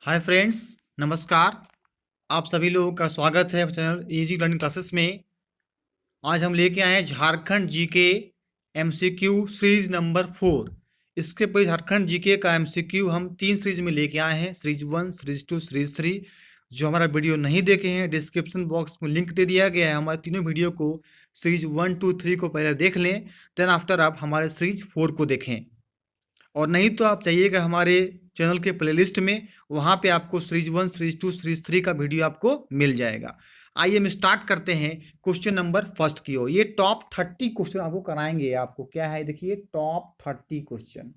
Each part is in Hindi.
हाय फ्रेंड्स, नमस्कार। आप सभी लोगों का स्वागत है चैनल इजी लर्निंग क्लासेस में। आज हम लेके आए हैं Jharkhand GK MCQ series number 4। इसके पहले झारखंड जीके का एमसीक्यू हम 3 सीरीज में लेके आए हैं, सीरीज 1, सीरीज 2, सीरीज 3। जो हमारा वीडियो नहीं देखे हैं, डिस्क्रिप्शन बॉक्स में लिंक दे दिया गया है। हमारे तीनों वीडियो को सीरीज 1, 2, 3 को पहले देख लें, देन आफ्टर आप हमारे सीरीज 4 को देखें। और नहीं तो आप चाहिएगा हमारे चैनल के प्लेलिस्ट में, वहाँ पे आपको सीरीज 1, सीरीज 2, सीरीज 3 का वीडियो आपको मिल जाएगा। आइए हम स्टार्ट करते हैं क्वेश्चन नंबर फर्स्ट की ओर। ये टॉप 30 क्वेश्चन आपको कराएंगे। आपको क्या है, देखिए टॉप 30 क्वेश्चन।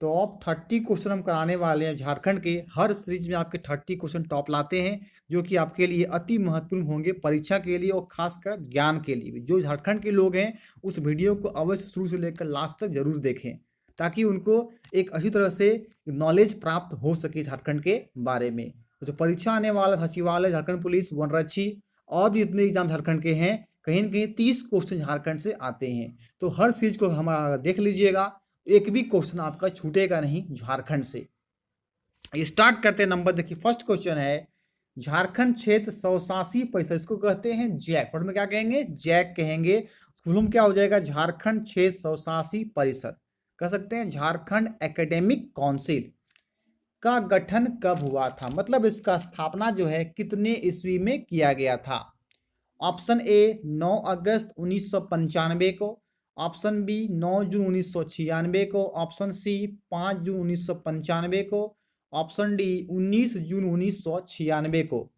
टॉप 30 क्वेश्चन हम कराने वाले हैं झारखंड के। हर सीरीज में आपके 30 क्वेश्चन टॉप लाते हैं, जो कि आपके लिए अति महत्वपूर्ण होंगे परीक्षा के लिए और खासकर ज्ञान के लिए भी। जो झारखंड के लोग हैं उस वीडियो को अवश्य शुरू से लेकर लास्ट तक जरूर देखें, ताकि उनको एक अच्छी तरह से नॉलेज प्राप्त हो सके झारखंड के बारे में। तो जो परीक्षा आने वाला सचिवालय, झारखंड पुलिस, वनरक्षी और भी जितने एग्जाम झारखंड के हैं, कहीं ना कहीं 30 क्वेश्चन झारखंड से आते हैं। तो हर सीरीज को हमारा देख लीजिएगा, एक भी क्वेश्चन आपका छूटेगा नहीं झारखंड से। स्टार्ट करते हैं। नंबर देखिए, फर्स्ट क्वेश्चन है झारखंड क्षेत्र 187%, इसको कहते हैं जैक। शॉर्ट में क्या कहेंगे, जैक कहेंगे। फुल क्या हो जाएगा, झारखंड क्षेत्र 187%। कह सकते हैं झारखंड एकेडमिक काउंसिल का गठन कब हुआ था, मतलब इसका स्थापना जो है कितने ईस्वी में किया गया था। ऑप्शन ए 9 अगस्त 1995 को, ऑप्शन बी 9 जून 1996 को, ऑप्शन सी 5 जून 1995 को, ऑप्शन डी 19 जून 1996 को।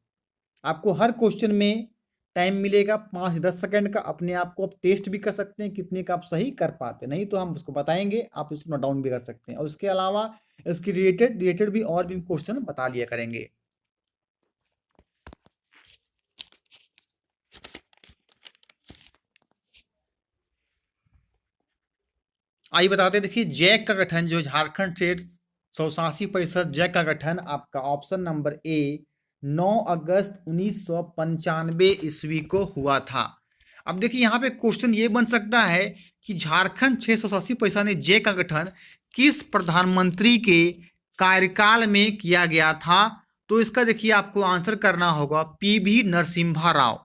आपको हर क्वेश्चन में टाइम मिलेगा 5 से 10 सेकंड का। अपने आप को आप टेस्ट भी कर सकते हैं कितने का आप सही कर पाते, नहीं तो हम उसको बताएंगे, आप इसको नोट डाउन भी कर सकते हैं। और उसके अलावा इसकी रिलेटेड भी और भी क्वेश्चन बता लिया करेंगे। आइए बताते हैं। देखिए जैक का गठन जो झारखंड स्टेट 187% जैक का गठन आपका ऑप्शन नंबर ए 9 अगस्त 1995 ईस्वी को हुआ था। अब देखिए यहाँ पे क्वेश्चन ये बन सकता है कि झारखंड 687 ने जैक का गठन किस प्रधानमंत्री के कार्यकाल में किया गया था। तो इसका देखिए आपको आंसर करना होगा पीवी नरसिम्हा राव।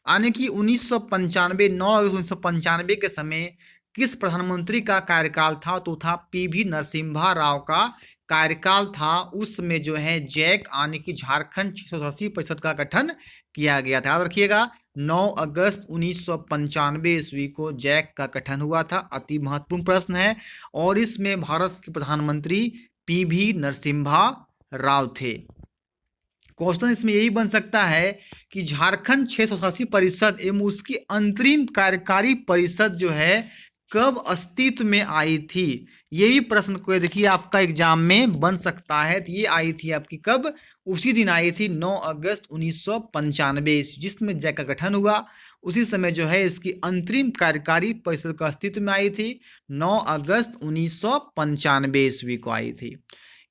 यानी कि 1995, 9 अगस्त 1995 के समय किस प्रधानमंत्री का कार्यकाल था, तो था पीवी नरसिम्हा राव का कार्यकाल था। उसमें जो है जैक यानी कि झारखंड 687% का गठन किया गया था। याद रखिएगा 9 अगस्त 1995 ईस्वी को जैक का गठन हुआ था। अति महत्वपूर्ण प्रश्न है और इसमें भारत के प्रधानमंत्री पीवी नरसिम्हा राव थे। क्वेश्चन इसमें यही बन सकता है कि झारखंड 687 परिषद एवं उसकी अंतरिम कार्यकारी परिषद जो है कब अस्तित्व में आई थी। ये भी प्रश्न को देखिए आपका एग्जाम में बन सकता है। तो ये आई थी आपकी कब, उसी दिन आई थी 9 अगस्त 1995, जिसमें जैक का गठन हुआ। उसी समय जो है इसकी अंतरिम कार्यकारी परिषद का अस्तित्व में आई थी, 9 अगस्त 1995 ईस्वी को आई थी।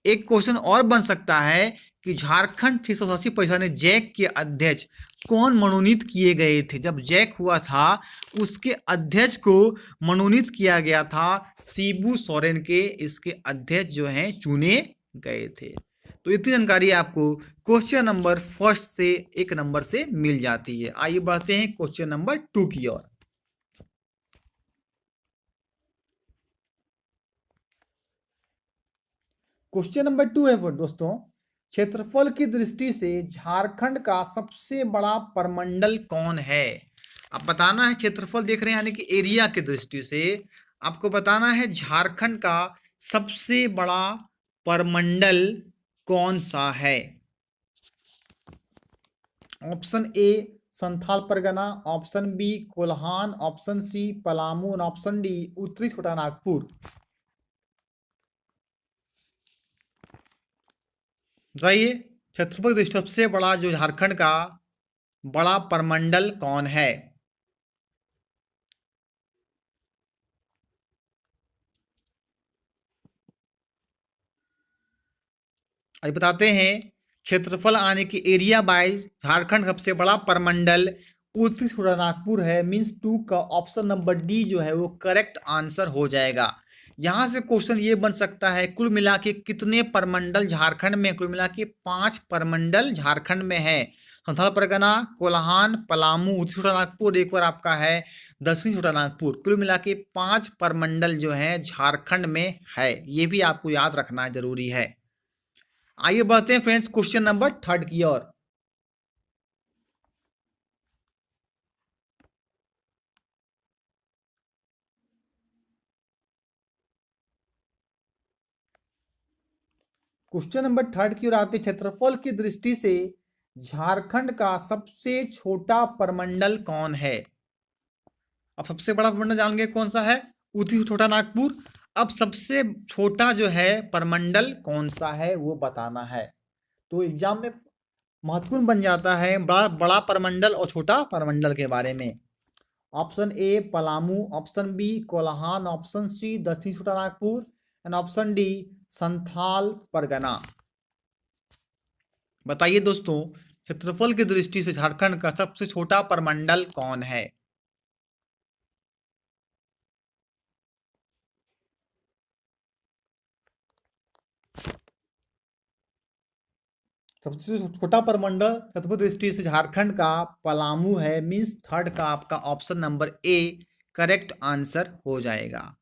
एक क्वेश्चन और बन सकता है कि झारखंड 687 ने जैक के अध्यक्ष कौन मनोनीत किए गए थे। जब जैक हुआ था उसके अध्यक्ष को मनोनीत किया गया था, शिबू सोरेन के इसके अध्यक्ष जो हैं चुने गए थे। तो इतनी जानकारी आपको क्वेश्चन नंबर फर्स्ट से 1 नंबर से मिल जाती है। आइए बढ़ते हैं क्वेश्चन नंबर 2 की ओर। क्वेश्चन नंबर 2 है वो दोस्तों, क्षेत्रफल की दृष्टि से झारखंड का सबसे बड़ा परमंडल कौन है। अब बताना है, क्षेत्रफल देख रहे हैं यानी कि एरिया की दृष्टि से आपको बताना है झारखंड का सबसे बड़ा परमंडल कौन सा है। Option A Santhal Pargana, option B Kolhan, option C Palamu, option D उत्तरी छोटा नागपुर। बताइए क्षेत्रफल की दृष्टि से सबसे बड़ा जो झारखंड का बड़ा परमंडल कौन है। आज बताते हैं क्षेत्रफल आने की एरिया वाइज झारखंड सबसे बड़ा परमंडल उत्तरी छोटा नागपुर है। मीन्स 2 का ऑप्शन नंबर डी जो है वो करेक्ट आंसर हो जाएगा। यहां से क्वेश्चन ये बन सकता है, कुल मिला के कितने परमंडल झारखंड में? कुल मिला के 5 परमंडल झारखंड में है। संथाल परगना, कोल्हान, पलामू, उत्तरी छोटानागपुर, एक और आपका है दक्षिणी छोटानागपुर। कुल मिला के 5 परमंडल जो है झारखंड में है, ये भी आपको याद रखना जरूरी है। आइए बढ़ते हैं फ्रेंड्स क्वेश्चन नंबर 3 की ओर। क्वेश्चन नंबर 3 की ओर आते, क्षेत्रफल की दृष्टि से झारखंड का सबसे छोटा परमंडल कौन है? अब सबसे बड़ा परमंडल जान गए कौन सा है, उत्तरी छोटा नागपुर। अब सबसे छोटा जो है परमंडल कौन सा है वो बताना है। तो एग्जाम में महत्वपूर्ण बन जाता है बड़ा बड़ा परमंडल और छोटा परमंडल के बारे में। Option A Palamu, option B Kolhan, option C दक्षिणी Chota Nagpur and option D Santhal Pargana. बताइए दोस्तों, क्षेत्रफल की दृष्टि से झारखंड का सबसे छोटा परमंडल कौन है? सबसे छोटा परमंडल क्षेत्रफल दृष्टि से झारखंड का पलामू है, मीन्स थर्ड का आपका option number A correct answer हो जाएगा।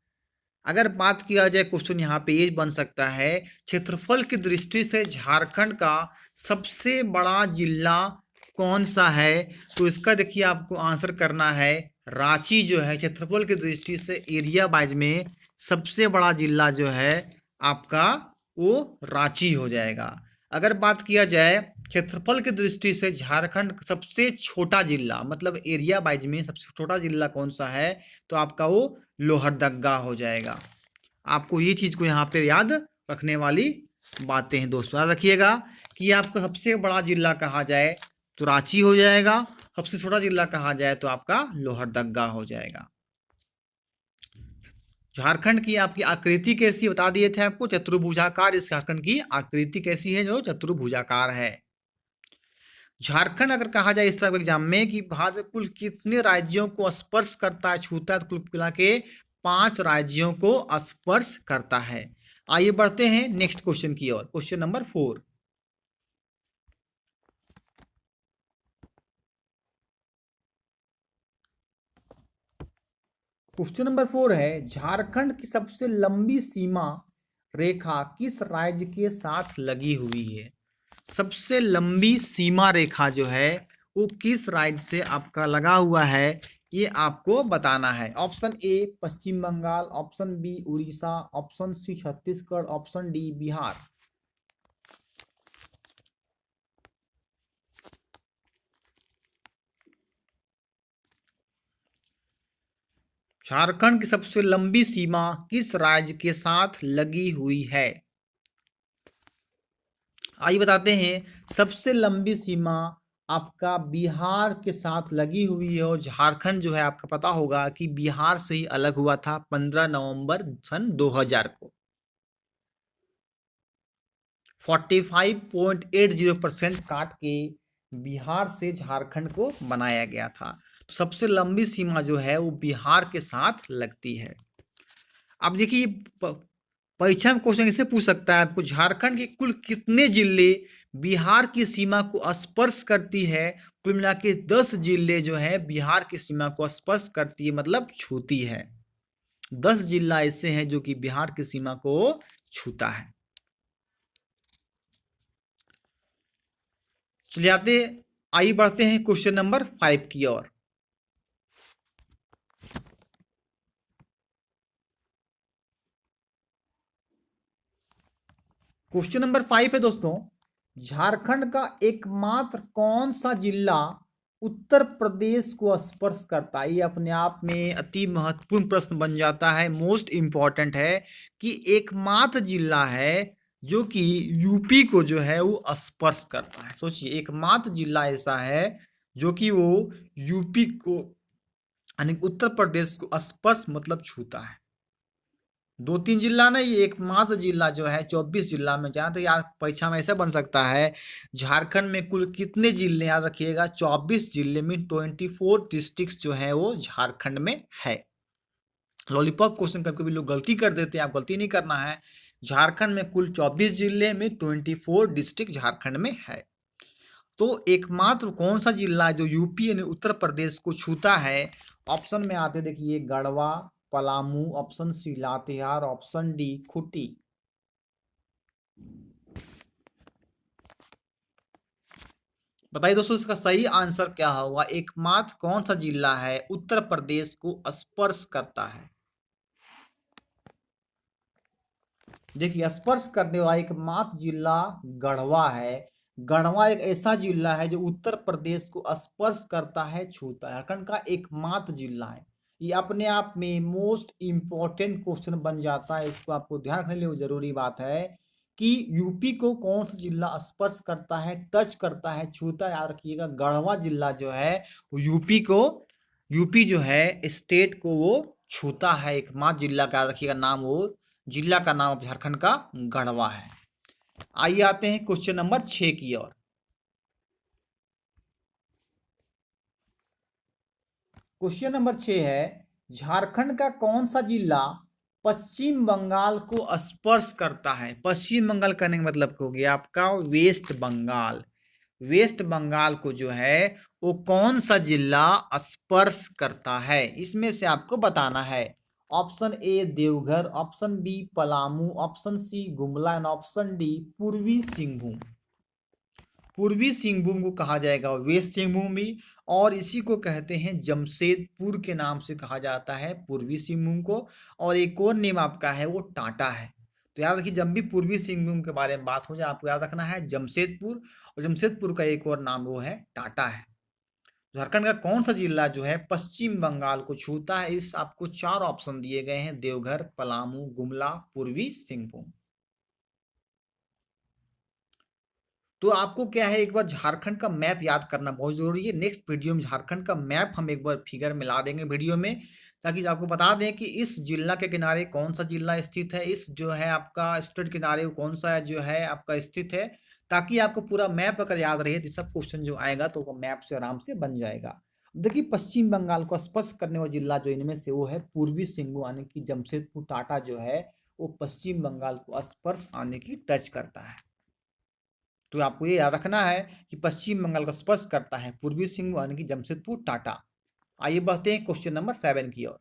अगर बात किया जाए क्वेश्चन यहाँ पे ये बन सकता है, क्षेत्रफल की दृष्टि से झारखंड का सबसे बड़ा जिला कौन सा है? तो इसका देखिए आपको आंसर करना है रांची जो है क्षेत्रफल की दृष्टि से एरिया वाइज में सबसे बड़ा जिला जो है आपका वो रांची हो जाएगा। अगर बात किया जाए क्षेत्रफल की दृष्टि से झारखंड सबसे छोटा जिला मतलब एरिया वाइज में सबसे छोटा जिला कौन सा है, तो आपका वो लोहरदगा हो जाएगा। आपको ये चीज को यहाँ पे याद रखने वाली बातें हैं दोस्तों, याद रखिएगा कि आपको सबसे बड़ा जिला कहा जाए तो रांची हो जाएगा, सबसे छोटा जिला कहा जाए तो आपका लोहरदगा हो जाएगा। झारखंड की आपकी आकृति कैसी बता दिए थे आपको, चतुर्भुजाकार। इस झारखंड की आकृति कैसी है, जो चतुर्भुजाकार है। झारखंड अगर कहा जाए इस तरह के एग्जाम में कि भारत कुल कितने राज्यों को स्पर्श करता है, छूता है, तो कुल मिला के 5 राज्यों को स्पर्श करता है। आइए बढ़ते हैं नेक्स्ट क्वेश्चन की ओर, क्वेश्चन नंबर 4। क्वेश्चन नंबर 4 है, झारखंड की सबसे लंबी सीमा रेखा किस राज्य के साथ लगी हुई है? सबसे लंबी सीमा रेखा जो है वो किस राज्य से आपका लगा हुआ है, ये आपको बताना है। Option A Paschim Bengal, option B Orissa, option C Chhattisgarh, option D Bihar. Jharkhand की सबसे लंबी सीमा किस राज्य के साथ लगी हुई है? आइए बताते हैं, सबसे लंबी सीमा आपका बिहार के साथ लगी हुई है। और झारखंड जो है आपका पता होगा कि बिहार से ही अलग हुआ था 15 नवंबर सन 2000 को। 45.80% काट के बिहार से झारखंड को बनाया गया था। तो सबसे लंबी सीमा जो है वो बिहार के साथ लगती है। अब देखिए परीक्षा में क्वेश्चन इसे पूछ सकता है आपको, झारखंड के कुल कितने जिले बिहार की सीमा को स्पर्श करती है? कुल मिला के 10 जिले जो है बिहार की सीमा को स्पर्श करती है, मतलब छूती है। 10 जिला ऐसे हैं जो कि बिहार की सीमा को छूता है। चलिए आइए बढ़ते हैं क्वेश्चन नंबर 5 की ओर। क्वेश्चन नंबर 5 है दोस्तों, झारखंड का एकमात्र कौन सा जिला उत्तर प्रदेश को स्पर्श करता है? ये अपने आप में अति महत्वपूर्ण प्रश्न बन जाता है, मोस्ट इंपॉर्टेंट है कि एकमात्र जिला है जो कि यूपी को जो है वो स्पर्श करता है। सोचिए एकमात्र जिला ऐसा है जो कि वो यूपी को यानी उत्तर प्रदेश को स्पर्श मतलब छूता है। 2-3 जिला नहीं, एकमात्र जिला जो है 24 जिला में जहाँ तो यार परीक्षा में ऐसा बन सकता है, झारखंड में कुल कितने जिले, याद रखिएगा 24 जिले में 24 डिस्ट्रिक्ट जो है वो झारखंड में है। लॉलीपॉप क्वेश्चन कभी कभी लोग गलती कर देते हैं, आप गलती नहीं करना है। झारखंड में कुल 24 जिले में 24 डिस्ट्रिक्ट झारखंड में है। तो एकमात्र कौन सा जिला है जो यूपी यानी उत्तर प्रदेश को छूता है? ऑप्शन में आते देखिए Garhwa, Palamu, option C Latehar, option D Khunti. बताइए दोस्तों इसका सही आंसर क्या होगा? एकमात्र कौन सा जिला है उत्तर प्रदेश को स्पर्श करता है? देखिए स्पर्श करने वाला एकमात्र जिला गढ़वा है। गढ़वा एक ऐसा जिला है जो उत्तर प्रदेश को स्पर्श करता है, छूता है, झारखंड का एकमात्र जिला है। ये अपने आप में मोस्ट इंपॉर्टेंट क्वेश्चन बन जाता है, इसको आपको ध्यान रखने के लिए जरूरी बात है कि यूपी को कौन सा जिला स्पर्श करता है, टच करता है, छूता है। याद रखिएगा गढ़वा जिला जो है वो यूपी जो है स्टेट को वो छूता है, एकमात्र जिला का। याद रखिएगा नाम, वो जिला का नाम झारखंड का गढ़वा है। आइए आते हैं क्वेश्चन नंबर 6 की ओर। क्वेश्चन नंबर 6 है झारखंड का कौन सा जिला पश्चिम बंगाल को स्पर्श करता है? पश्चिम बंगाल करने का मतलब हो गया आपका वेस्ट बंगाल। वेस्ट बंगाल को जो है वो कौन सा जिला स्पर्श करता है, इसमें से आपको बताना है। Option A Deoghar, option B Palamu, option C Gumla and option D Purbi Singhbhum. पूर्वी सिंहभूम को कहा जाएगा वेस्ट सिंहभूम भी, और इसी को कहते हैं जमशेदपुर के नाम से कहा जाता है पूर्वी सिंहभूम को। और एक और नेम आपका है वो टाटा है। तो याद रखिए जब भी पूर्वी सिंहभूम के बारे में बात हो जाए आपको याद रखना है जमशेदपुर, और जमशेदपुर का एक और नाम वो है टाटा है। झारखंड का कौन सा जिला जो है पश्चिम बंगाल को छूता है? इस आपको 4 ऑप्शन दिए गए हैं, देवघर, पलामू, गुमला, पूर्वी सिंहभूम। तो आपको क्या है एक बार झारखंड का मैप याद करना बहुत जरूरी है। नेक्स्ट वीडियो में झारखंड का मैप हम एक बार फिगर मिला देंगे वीडियो में, ताकि आपको बता दें कि इस जिला के किनारे कौन सा जिला स्थित है, इस जो है आपका स्टेट किनारे कौन सा जो है आपका स्थित है, ताकि आपको पूरा मैप अगर याद रहे तो सब क्वेश्चन जो आएगा तो वो मैप से आराम से बन जाएगा। देखिए पश्चिम बंगाल को स्पर्श करने वाला जिला जो इनमें से वो है पूर्वी सिंहभूम, यानी कि जमशेदपुर टाटा जो है वो पश्चिम बंगाल को स्पर्श आने की टच करता है। तो आपको ये याद रखना है कि पश्चिम बंगाल का स्पर्श करता है पूर्वी सिंहभूम यानी कि जमशेदपुर टाटा। आइए बढ़ते हैं क्वेश्चन नंबर 7 की ओर।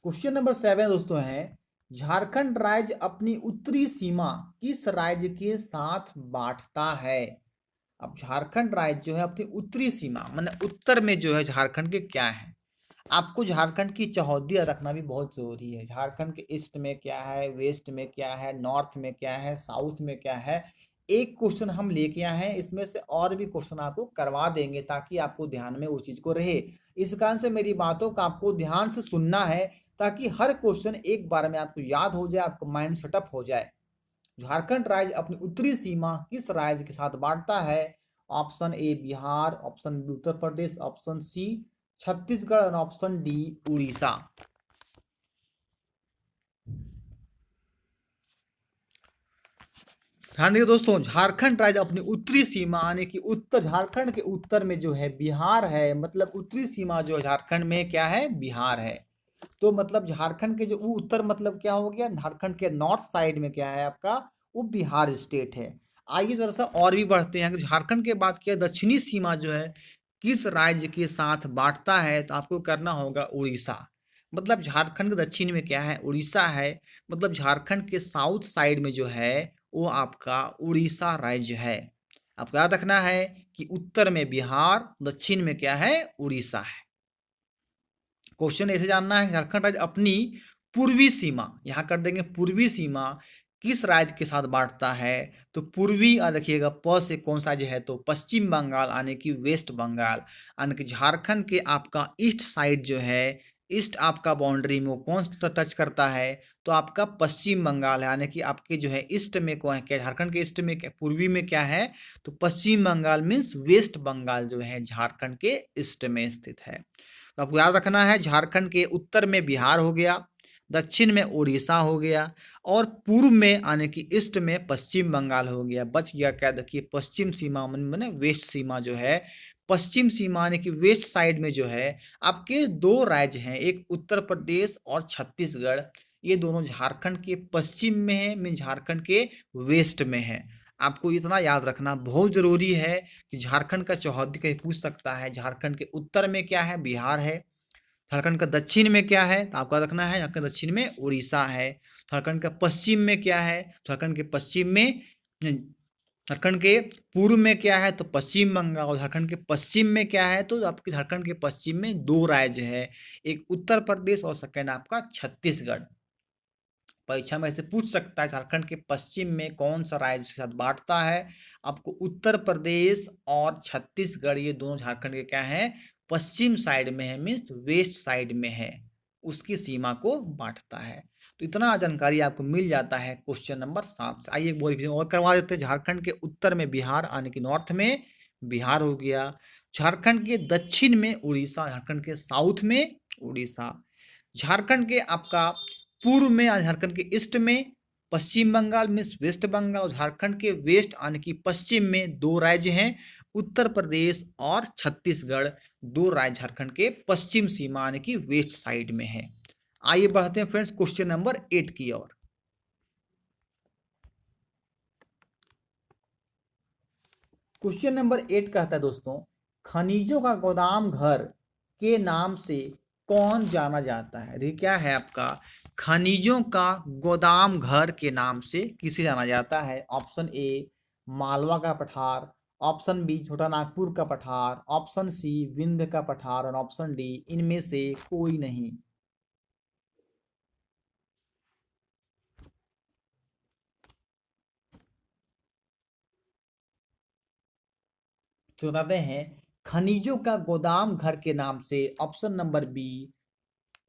क्वेश्चन नंबर 7 दोस्तों है झारखंड राज्य अपनी उत्तरी सीमा किस राज्य के साथ बांटता है? अब झारखंड राज्य जो है अपनी उत्तरी सीमा माने उत्तर में जो है झारखंड के क्या है, आपको झारखंड की चौहद्दी रखना भी बहुत जरूरी है। झारखंड के ईस्ट में क्या है, वेस्ट में क्या है, नॉर्थ में क्या है, साउथ में क्या है। एक क्वेश्चन हम लेके आए हैं, इसमें से और भी क्वेश्चन आपको करवा देंगे ताकि आपको ध्यान में उस चीज को रहे। इस कारण से मेरी बातों का आपको ध्यान से सुनना है ताकि हर क्वेश्चन एक बार में आपको याद हो जाए, आपको माइंड सेटअप हो जाए। झारखंड राज्य अपनी उत्तरी सीमा किस राज्य के साथ बांटता है? Option A Bihar, option B Uttar Pradesh, option C Chhattisgarh और ऑप्शन डी उड़ीसा। ध्यान देखिए दोस्तों झारखंड राज्य अपनी उत्तरी सीमा यानी कि उत्तर झारखंड के उत्तर में जो है बिहार है, मतलब उत्तरी सीमा जो झारखंड में क्या है बिहार है। तो मतलब झारखंड के जो उत्तर मतलब क्या हो गया, झारखंड के नॉर्थ साइड में क्या है आपका वो बिहार स्टेट है। आइए जरा सा और भी बढ़ते हैं। अगर झारखंड के बात किया दक्षिणी सीमा जो है किस राज्य के साथ बांटता है तो आपको करना होगा उड़ीसा। मतलब झारखंड के दक्षिण में क्या है उड़ीसा है, मतलब झारखंड के साउथ साइड में जो है वो आपका उड़ीसा राज्य है। आपको याद रखना है कि उत्तर में बिहार, दक्षिण में क्या है उड़ीसा है। क्वेश्चन ऐसे जानना है झारखंड राज्य अपनी पूर्वी सीमा, यहां कर देंगे पूर्वी सीमा किस राज्य के साथ बांटता है? तो पूर्वी रखिएगा प से कौन सा राज्य है तो पश्चिम बंगाल यानी कि वेस्ट बंगाल, यानी कि झारखंड के आपका ईस्ट साइड जो है ईस्ट आपका बाउंड्री में वो कौन सा टच करता है तो आपका पश्चिम बंगाल है। यानी कि आपके जो है ईस्ट में कौन है, क्या झारखंड के ईस्ट में क्या पूर्वी में क्या है तो पश्चिम बंगाल मीन्स वेस्ट बंगाल जो है झारखंड के ईस्ट में स्थित है। तो आपको याद रखना है झारखंड के उत्तर में बिहार हो गया, दक्षिण में उड़ीसा हो गया और पूर्व में यानी कि ईस्ट में पश्चिम बंगाल हो गया। बच गया क्या, देखिए पश्चिम सीमा मैंने वेस्ट सीमा जो है, पश्चिम सीमा यानी कि वेस्ट साइड में जो है आपके दो राज्य हैं, एक उत्तर प्रदेश और छत्तीसगढ़। ये दोनों झारखंड के पश्चिम में है, मीन झारखंड के वेस्ट में है। आपको इतना याद रखना बहुत जरूरी है कि झारखंड का चौहद्दी कहीं पूछ सकता है। झारखंड के उत्तर में क्या है, बिहार है। झारखंड का दक्षिण में क्या है, तो आपको रखना है झारखंड दक्षिण में उड़ीसा है। झारखंड का पश्चिम में क्या है, झारखंड के पश्चिम में, झारखंड के पूर्व में क्या है तो पश्चिम बंगाल, और झारखंड के पश्चिम में क्या है तो आपके झारखंड के पश्चिम में दो राज्य है, एक उत्तर प्रदेश और सेकंड आपका छत्तीसगढ़। परीक्षा में से पूछ सकता है झारखंड के पश्चिम में कौन सा राज्य के साथ बांटता है। आपको उत्तर प्रदेश और छत्तीसगढ़ ये दोनों झारखंड के क्या है, पश्चिम साइड में है, मीन्स वेस्ट साइड में है, उसकी सीमा को बांटता है। तो इतना जानकारी आपको मिल जाता है क्वेश्चन नंबर 7 से। आइए एक बार रिवीजन और करवा देते हैं। झारखंड के उत्तर में बिहार यानी कि नॉर्थ में बिहार हो गया, झारखंड के दक्षिण में उड़ीसा, झारखंड के साउथ में उड़ीसा, झारखंड के आपका पूर्व में या झारखंड के ईस्ट में पश्चिम बंगाल मीन्स वेस्ट बंगाल, और झारखंड के वेस्ट यानी कि पश्चिम में दो राज्य हैं, उत्तर प्रदेश और छत्तीसगढ़। दो राज्य झारखंड के पश्चिम सीमा यानी कि वेस्ट साइड में है। आइए बढ़ते हैं फ्रेंड्स क्वेश्चन नंबर 8 की ओर। क्वेश्चन नंबर 8 कहता है दोस्तों, खनिजों का गोदाम घर के नाम से कौन जाना जाता है। ये क्या है आपका, खनिजों का गोदाम घर के नाम से किसे जाना जाता है। ऑप्शन ए मालवा का पठार, ऑप्शन बी छोटा नागपुर का पठार, ऑप्शन सी विंध्य का पठार और ऑप्शन डी इनमें से कोई नहीं। तो बताते हैं खनिजों का गोदाम घर के नाम से ऑप्शन नंबर बी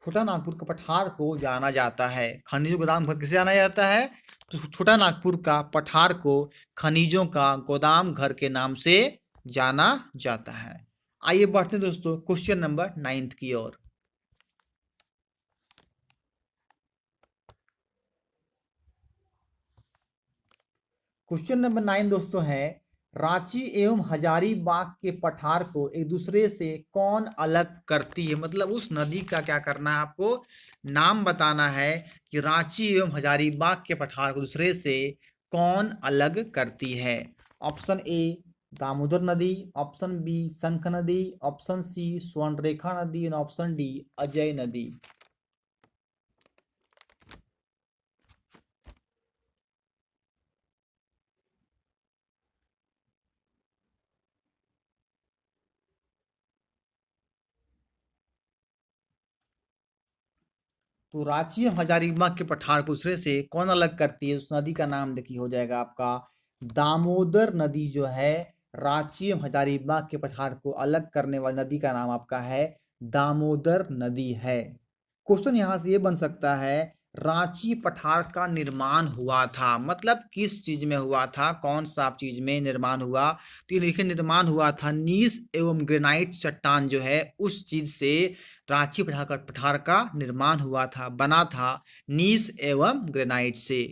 छोटा नागपुर का पठार को जाना जाता है। खनिजों गोदाम घर किसे जाना जाता है, तो छोटा नागपुर का पठार को खनिजों का गोदाम घर के नाम से जाना जाता है। आइए बढ़ते हैं दोस्तों क्वेश्चन नंबर 9 की ओर। क्वेश्चन नंबर 9 दोस्तों है, रांची एवं हजारीबाग के पठार को एक दूसरे से कौन अलग करती है। मतलब उस नदी का क्या करना है, आपको नाम बताना है कि रांची एवं हजारीबाग के पठार को दूसरे से कौन अलग करती है। ऑप्शन ए दामोदर नदी, ऑप्शन बी शंख नदी, ऑप्शन सी स्वर्णरेखा नदी और ऑप्शन डी अजय नदी। तो रांची और हजारीबाग के पठार को दूसरे से कौन अलग करती है, उस नदी का नाम देखिए हो जाएगा आपका दामोदर नदी जो है। रांची और हजारीबाग के पठार को अलग करने वाली नदी का नाम आपका है दामोदर नदी है। क्वेश्चन यहां से ये बन सकता है, रांची पठार का निर्माण हुआ था, मतलब किस चीज में हुआ था, कौन सा चीज में निर्माण हुआ। तो ये देखिए निर्माण हुआ था नीस एवं ग्रेनाइट चट्टान जो है उस चीज से रांची पठार का निर्माण हुआ था, बना था नीस एवं ग्रेनाइट से।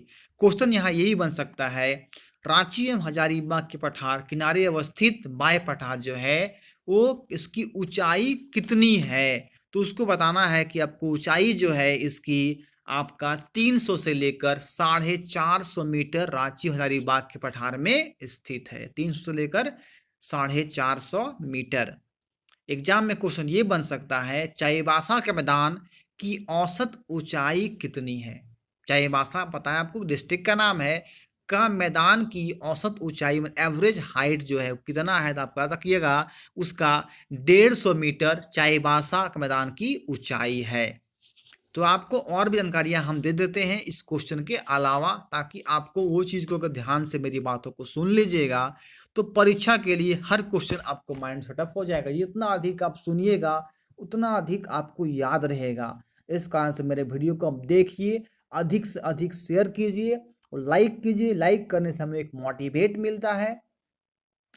क्वेश्चन यहाँ यही बन सकता है, रांची एवं हजारीबाग के पठार किनारे अवस्थित बाह्य पठार जो है वो इसकी ऊंचाई कितनी है। तो उसको बताना है कि आपको ऊंचाई जो है इसकी आपका 300 से लेकर 450 मीटर रांची हजारीबाग के पठार में स्थित है। 300 से लेकर 450 मीटर। एग्जाम में क्वेश्चन ये बन सकता है, चाईबासा के मैदान की औसत ऊंचाई कितनी है। चाईबासा पता है आपको डिस्ट्रिक्ट का नाम है, का मैदान की औसत ऊंचाई एवरेज हाइट जो है कितना है, तो आपको याद रखिएगा उसका 150 मीटर चाईबासा के मैदान की ऊंचाई है। तो आपको और भी जानकारियां हम दे देते हैं इस क्वेश्चन के अलावा, ताकि आपको वो चीज़ को अगर ध्यान से मेरी बातों को सुन लीजिएगा तो परीक्षा के लिए हर क्वेश्चन आपको माइंड सेटअप हो जाएगा। जितना अधिक आप सुनिएगा उतना अधिक आपको याद रहेगा। इस कारण से मेरे वीडियो को आप देखिए, अधिक से अधिक शेयर कीजिए और लाइक कीजिए। लाइक करने से हमें एक मोटिवेट मिलता है।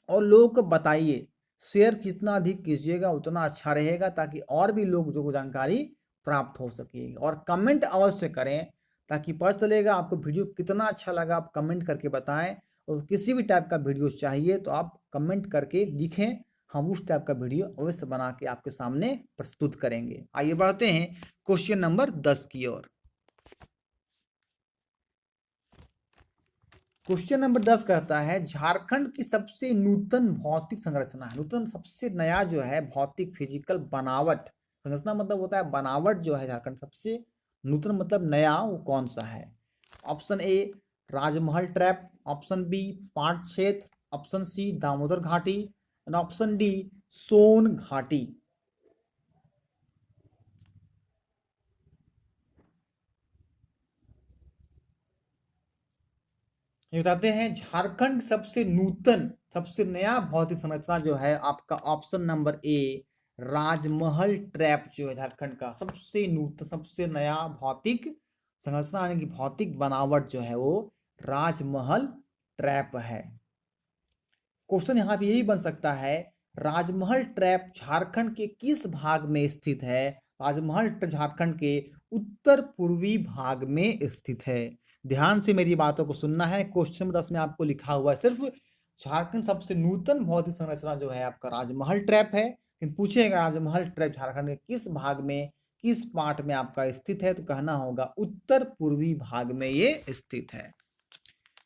और लोगों को बताइए, शेयर जितना अधिक कीजिएगा उतना अच्छा रहेगा, ताकि और भी लोग जो जानकारी प्राप्त हो सके। और कमेंट अवश्य करें ताकि पता चलेगा आपको वीडियो कितना अच्छा लगा। आप कमेंट करके बताएं, और किसी भी टाइप का वीडियो चाहिए तो आप कमेंट करके लिखें, हम उस टाइप का वीडियो अवश्य बना के आपके सामने प्रस्तुत करेंगे। आइए बढ़ते हैं क्वेश्चन नंबर 10 की ओर। क्वेश्चन नंबर 10 कहता है झारखंड की सबसे नूतन भौतिक संरचना है। नूतन सबसे नया जो है भौतिक फिजिकल बनावट, संरचना मतलब होता है बनावट, जो है झारखंड सबसे नूतन मतलब नया, वो कौन सा है? ऑप्शन ए राजमहल ट्रैप, ऑप्शन बी पाट क्षेत्र, ऑप्शन सी दामोदर घाटी, एंड ऑप्शन डी सोन घाटी। ये बताते हैं झारखंड सबसे नूतन सबसे नया भौतिक संरचना जो है आपका option number A Rajmahal trap, जो है झारखंड का सबसे नूतन सबसे नया भौतिक संरचना यानी कि भौतिक बनावट जो है वो राजमहल ट्रैप है। क्वेश्चन यहाँ पे यही बन सकता है, राजमहल ट्रैप झारखंड के किस भाग में स्थित है? राजमहल ट्रैप झारखंड के उत्तर पूर्वी भाग में स्थित है। ध्यान से मेरी बातों को सुनना है। क्वेश्चन 10 में आपको लिखा हुआ है सिर्फ झारखंड सबसे नूतन भौतिक संरचना जो है आपका राजमहल ट्रैप है। लेकिन पूछेगा राजमहल ट्रैप झारखंड के किस भाग में, किस पार्ट में आपका स्थित है, तो कहना होगा उत्तर पूर्वी भाग में ये स्थित है।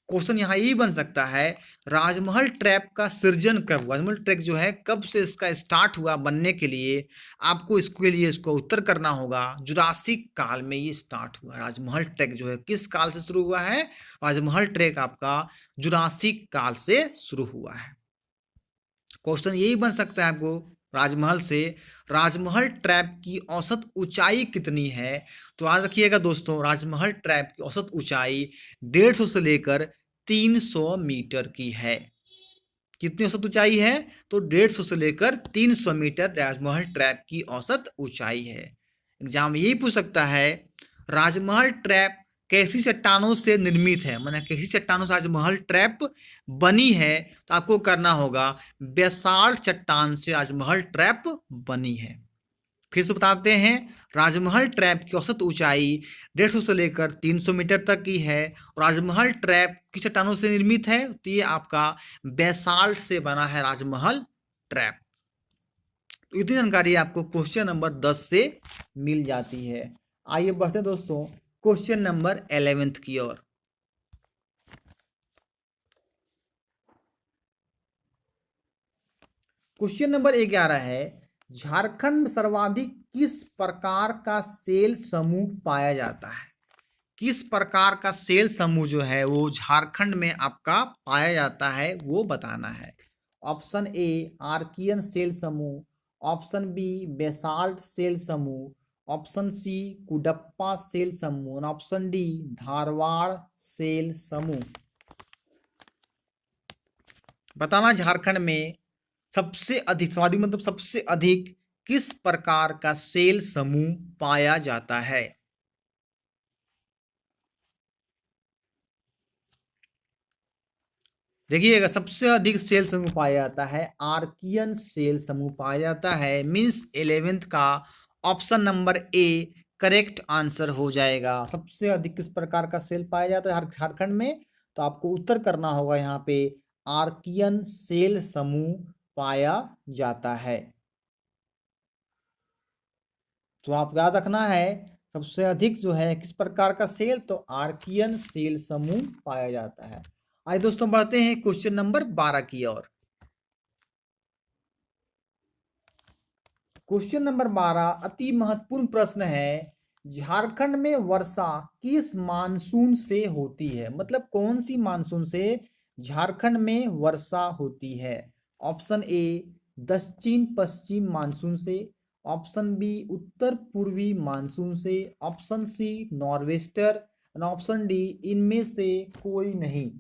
क्वेश्चन यहाँ यही बन सकता है, राजमहल ट्रैप का सृजन कब हुआ? राजमहल ट्रैप जो है कब से इसका स्टार्ट हुआ बनने के लिए? आपको इसके लिए इसको उत्तर करना होगा। जुरासिक काल में ये स्टार्ट हुआ। राजमहल ट्रैक जो है किस काल से शुरू हुआ है? राजमहल ट्रैक आपका जुरासिक काल से शुरू हुआ है। क्वेश्चन यही बन सकता है आपको राजमहल से, राजमहल ट्रैप की औसत ऊंचाई कितनी है? तो याद रखिएगा दोस्तों, राजमहल ट्रैप की औसत ऊंचाई 150 से लेकर 300 मीटर की है। कितनी औसत ऊंचाई है? तो 150 से लेकर 300 मीटर राजमहल ट्रैप की औसत ऊंचाई है। एग्जाम यही पूछ सकता है, राजमहल ट्रैप कैसी चट्टानों से निर्मित है? माने कैसी चट्टानों से राजमहल ट्रैप बनी है? तो आपको करना होगा बेसाल्ट चट्टान से राजमहल ट्रैप बनी है। फिर से बताते हैं, राजमहल ट्रैप की औसत ऊंचाई 150 से लेकर 300 मीटर तक की है। राजमहल ट्रैप किस चट्टानों से निर्मित है? तो ये आपका बेसाल्ट से बना है राजमहल ट्रैप। तो इतनी जानकारी आपको क्वेश्चन नंबर 10 से मिल जाती है। आइए बढ़ते हैं दोस्तों क्वेश्चन नंबर 11 की ओर। क्वेश्चन नंबर 11 है, झारखंड में सर्वाधिक किस प्रकार का सेल समूह पाया जाता है? किस प्रकार का सेल समूह जो है वो झारखंड में आपका पाया जाता है, वो बताना है। ऑप्शन ए आर्कियन सेल समूह, ऑप्शन बी बेसाल्ट सेल समूह, ऑप्शन सी कुडप्पा सेल समूह और ऑप्शन डी धारवाड़ सेल समूह। बताना झारखंड में सबसे अधिक स्वादी मतलब सबसे अधिक किस प्रकार का सेल समूह पाया जाता है? देखिएगा, सबसे अधिक सेल समूह पाया जाता है आर्कियन सेल समूह पाया जाता है। मीन्स 11th का option number A correct answer हो जाएगा। सबसे अधिक किस प्रकार का सेल पाया जाता है झारखंड में? तो आपको उत्तर करना होगा यहाँ पे आर्कियन सेल समूह पाया जाता है। तो आप याद रखना है, सबसे अधिक जो है किस प्रकार का सेल? तो आर्कियन सेल समूह पाया जाता है। आइए दोस्तों बढ़ते हैं क्वेश्चन नंबर 12 की ओर। क्वेश्चन नंबर 12 अति महत्वपूर्ण प्रश्न है, झारखंड में वर्षा किस मानसून से होती है? मतलब कौन सी मानसून से झारखंड में वर्षा होती है? ऑप्शन ए दक्षिण पश्चिम मानसून से, ऑप्शन बी उत्तर पूर्वी मानसून से, ऑप्शन सी नॉर्वेस्टर और ऑप्शन डी इनमें से कोई नहीं।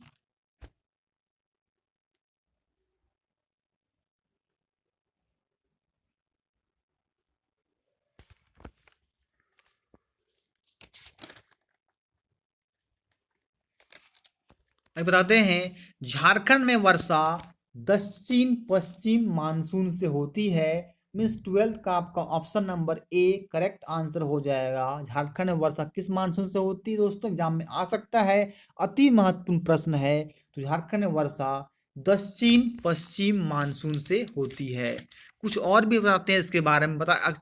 अब बताते हैं, झारखंड में वर्षा दक्षिण पश्चिम मानसून से होती है। मीन्स 12th का आपका option number A correct answer हो जाएगा। झारखंड में वर्षा किस मानसून से होती है दोस्तों, एग्जाम में आ सकता है, अति महत्वपूर्ण प्रश्न है। तो झारखंड में वर्षा दक्षिण पश्चिम मानसून से होती है। कुछ और भी बताते हैं इसके बारे में, बता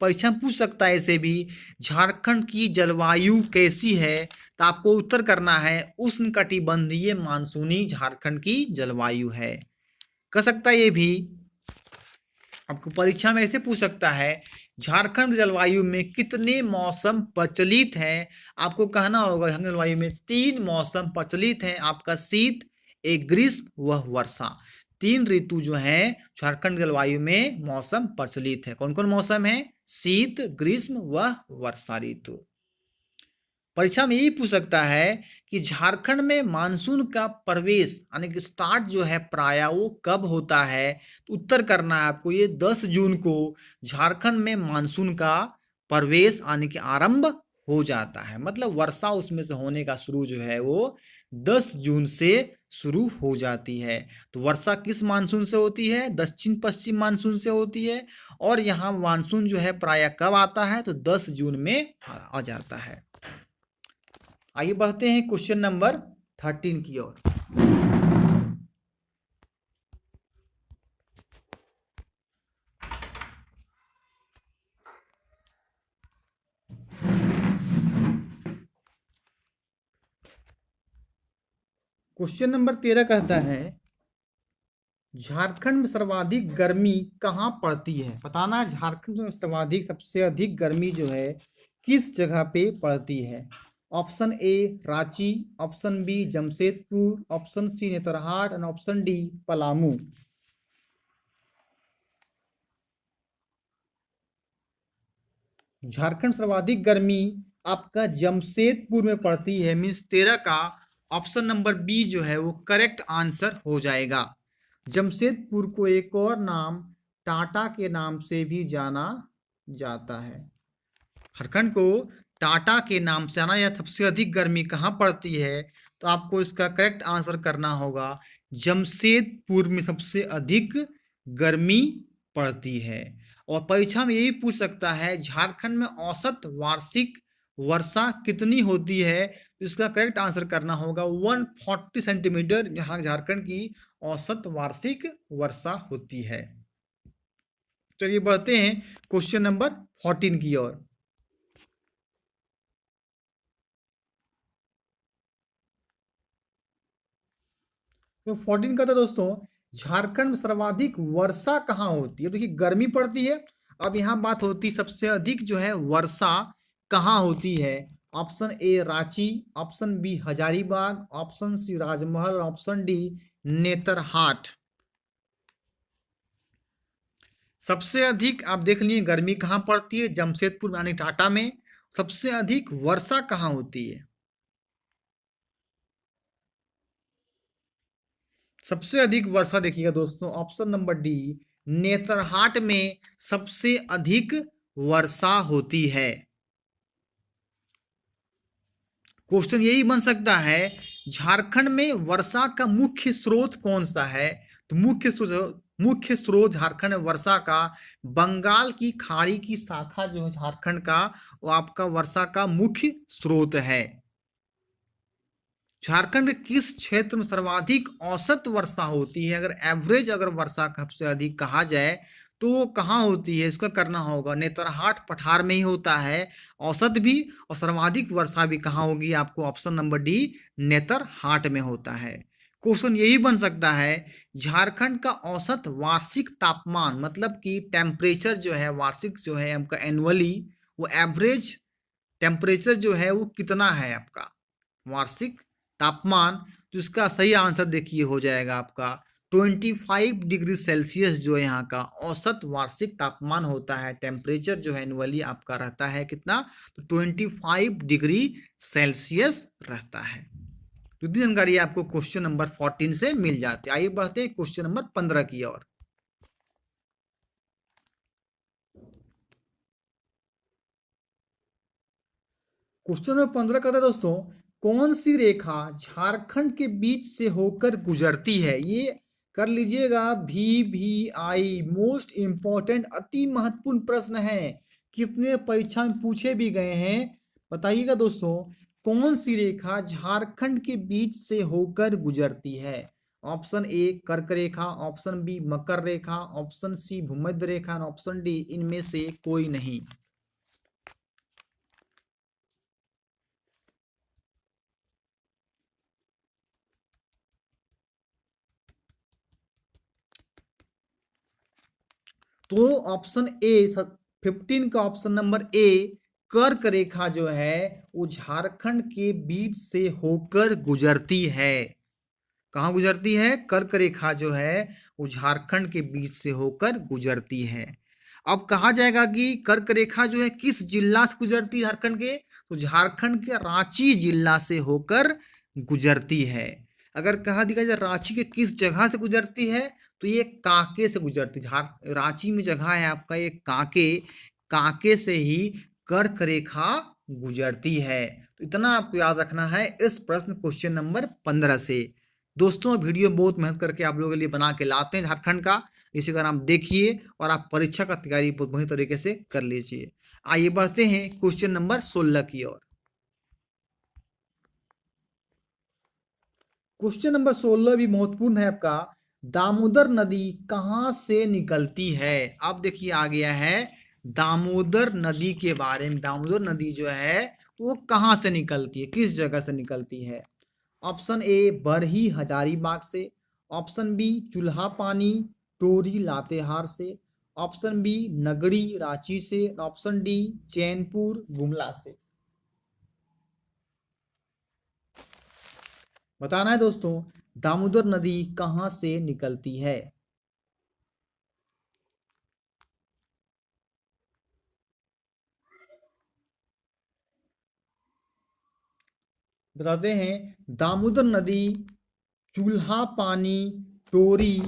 परीक्षा में पूछ सकता है इसे भी। झारखंड की जलवायु कैसी है, तो आपको उत्तर करना है उष्णकटिबंधीय मानसूनी झारखंड की जलवायु है। कर सकता है ये भी, आपको परीक्षा में ऐसे पूछ सकता है झारखंड की जलवायु में कितने मौसम प्रचलित हैं। आपको कहना होगा झारखंड जलवायु में 3 मौसम प्रचलित हैं, आपका शीत, एक ग्रीष्म वह वर्षा। 3 ऋतु जो हैं झारखंड जलवायु में मौसम प्रचलित है। कौन कौन मौसम है, शीत, ग्रीष्म व वर्षा ऋतु। परीक्षा में यही पूछ सकता है कि झारखंड में मानसून का प्रवेश यानी कि स्टार्ट जो है प्रायः वो कब होता है। तो उत्तर करना है आपको, ये 10 जून को झारखंड में मानसून का प्रवेश यानी कि आरंभ हो जाता है। मतलब वर्षा उसमें से होने का शुरू जो है वो 10 जून से शुरू हो जाती है। तो वर्षा किस मानसून से होती है, दक्षिण पश्चिम मानसून से होती है। और यहाँ मानसून जो है प्रायः कब आता है, तो 10 जून में आ जाता है। आइए बढ़ते हैं क्वेश्चन नंबर 13 की ओर। क्वेश्चन नंबर 13 कहता है झारखंड में सर्वाधिक गर्मी कहाँ पड़ती है। बताना है झारखंड में सर्वाधिक सबसे अधिक गर्मी जो है किस जगह पे पड़ती है। Option A Ranchi, option B Jamshedpur, option C Netarhat और ऑप्शन डी पलामू। झारखंड सर्वाधिक गर्मी आपका जमशेदपुर में पड़ती है। मीन्स 13 का ऑप्शन नंबर बी जो है वो करेक्ट आंसर हो जाएगा। जमशेदपुर को एक और नाम टाटा के नाम से भी जाना जाता है। झारखंड को टाटा के नाम से जाना, या सबसे अधिक गर्मी कहाँ पड़ती है, तो आपको इसका करेक्ट आंसर करना होगा जमशेदपुर में सबसे अधिक गर्मी पड़ती है। और परीक्षा में यही पूछ सकता है झारखंड में औसत वार्षिक वर्षा कितनी होती है, तो इसका करेक्ट आंसर करना होगा 140 सेंटीमीटर जहां झारखंड की औसत वार्षिक वर्षा होती है। चलिए बढ़ते हैं क्वेश्चन नंबर 14 की ओर। तो 14 का था दोस्तों झारखंड में सर्वाधिक वर्षा कहाँ होती है। देखिए गर्मी पड़ती है, अब यहाँ बात होती सबसे अधिक जो है वर्षा कहाँ होती है। Option A Ranchi, option B Hazaribagh, option C Rajmahal, option D Netarhat. सबसे अधिक आप देख लिए गर्मी कहाँ पड़ती है, जमशेदपुर यानी टाटा में। सबसे अधिक वर्षा कहाँ होती है, सबसे अधिक वर्षा देखिएगा दोस्तों ऑप्शन नंबर डी नेतरहाट में सबसे अधिक वर्षा होती है। क्वेश्चन यही बन सकता है झारखंड में वर्षा का मुख्य स्रोत कौन सा है। तो मुख्य स्रोत झारखंड में वर्षा का बंगाल की खाड़ी की शाखा जो है झारखंड का, वो आपका वर्षा का मुख्य स्रोत है। झारखंड के किस क्षेत्र में सर्वाधिक औसत वर्षा होती है, अगर एवरेज अगर वर्षा सबसे अधिक कहा जाए तो वो कहाँ होती है, इसका करना होगा नेतरहाट पठार में ही होता है औसत भी, और सर्वाधिक वर्षा भी कहाँ होगी, आपको ऑप्शन नंबर डी नेतरहाट में होता है। क्वेश्चन यही बन सकता है झारखंड का औसत वार्षिक तापमान, मतलब कि टेम्परेचर जो है वार्षिक जो है आपका एनुअली, वो एवरेज टेम्परेचर जो है वो कितना है आपका वार्षिक तापमान। तो इसका सही आंसर देखिए हो जाएगा आपका 25 डिग्री सेल्सियस जो है यहाँ का औसत वार्षिक तापमान होता है। टेम्परेचर जो है एनुअली आपका रहता है कितना, तो 25 डिग्री सेल्सियस रहता है। तो इतनी जानकारी आपको क्वेश्चन नंबर 14 से मिल जाती है। आइए बढ़ते हैं क्वेश्चन नंबर 15 की ओर। क्वेश्चन नंबर 15 का था दोस्तों कौन सी रेखा झारखंड के बीच से होकर गुजरती है। ये कर लीजिएगा। VVI मोस्ट इंपॉर्टेंट, अति महत्वपूर्ण प्रश्न है, कितने परीक्षा में पूछे भी गए हैं। बताइएगा दोस्तों, कौन सी रेखा झारखंड के बीच से होकर गुजरती है? ऑप्शन ए कर्क रेखा, ऑप्शन बी मकर रेखा, ऑप्शन सी भूमध्य रेखा, ऑप्शन डी इनमें से कोई नहीं। तो ऑप्शन ए 15 का ऑप्शन नंबर ए कर्क रेखा जो है वो झारखंड के बीच से होकर गुजरती है। कहाँ गुजरती है? कर्क रेखा जो है वो झारखंड के बीच से होकर गुजरती है। अब कहा जाएगा कि कर्क रेखा जो है किस जिला से गुजरती है झारखंड के? तो झारखंड के रांची जिला से होकर गुजरती है। अगर कहा दिया जाए रांची के किस जगह से गुजरती है, तो ये कांके से गुजरती है। रांची में जगह है आपका ये कांके, कांके से ही कर्क रेखा गुजरती है। तो इतना आपको याद रखना है इस प्रश्न क्वेश्चन नंबर 15 से। दोस्तों वीडियो बहुत मेहनत करके आप लोगों के लिए बना के लाते हैं झारखंड का, इसी कारण आप देखिए और आप परीक्षा का तैयारी बहुत बढ़िया तरीके से कर लीजिए। आइए बढ़ते हैं क्वेश्चन नंबर 16 की ओर। क्वेश्चन नंबर 16 भी महत्वपूर्ण है आपका। दामोदर नदी कहां से निकलती है? अब देखिए आ गया है दामोदर नदी के बारे में। दामोदर नदी जो है वो कहां से निकलती है, किस जगह से निकलती है? ऑप्शन ए बरही हजारीबाग से, ऑप्शन बी चूल्हा पानी टोरी लातेहार से, ऑप्शन बी नगड़ी रांची से, ऑप्शन डी चैनपुर गुमला से। बताना है दोस्तों, दामोदर नदी कहां से निकलती है? बताते हैं, दामोदर नदी चूल्हा पानी टोरी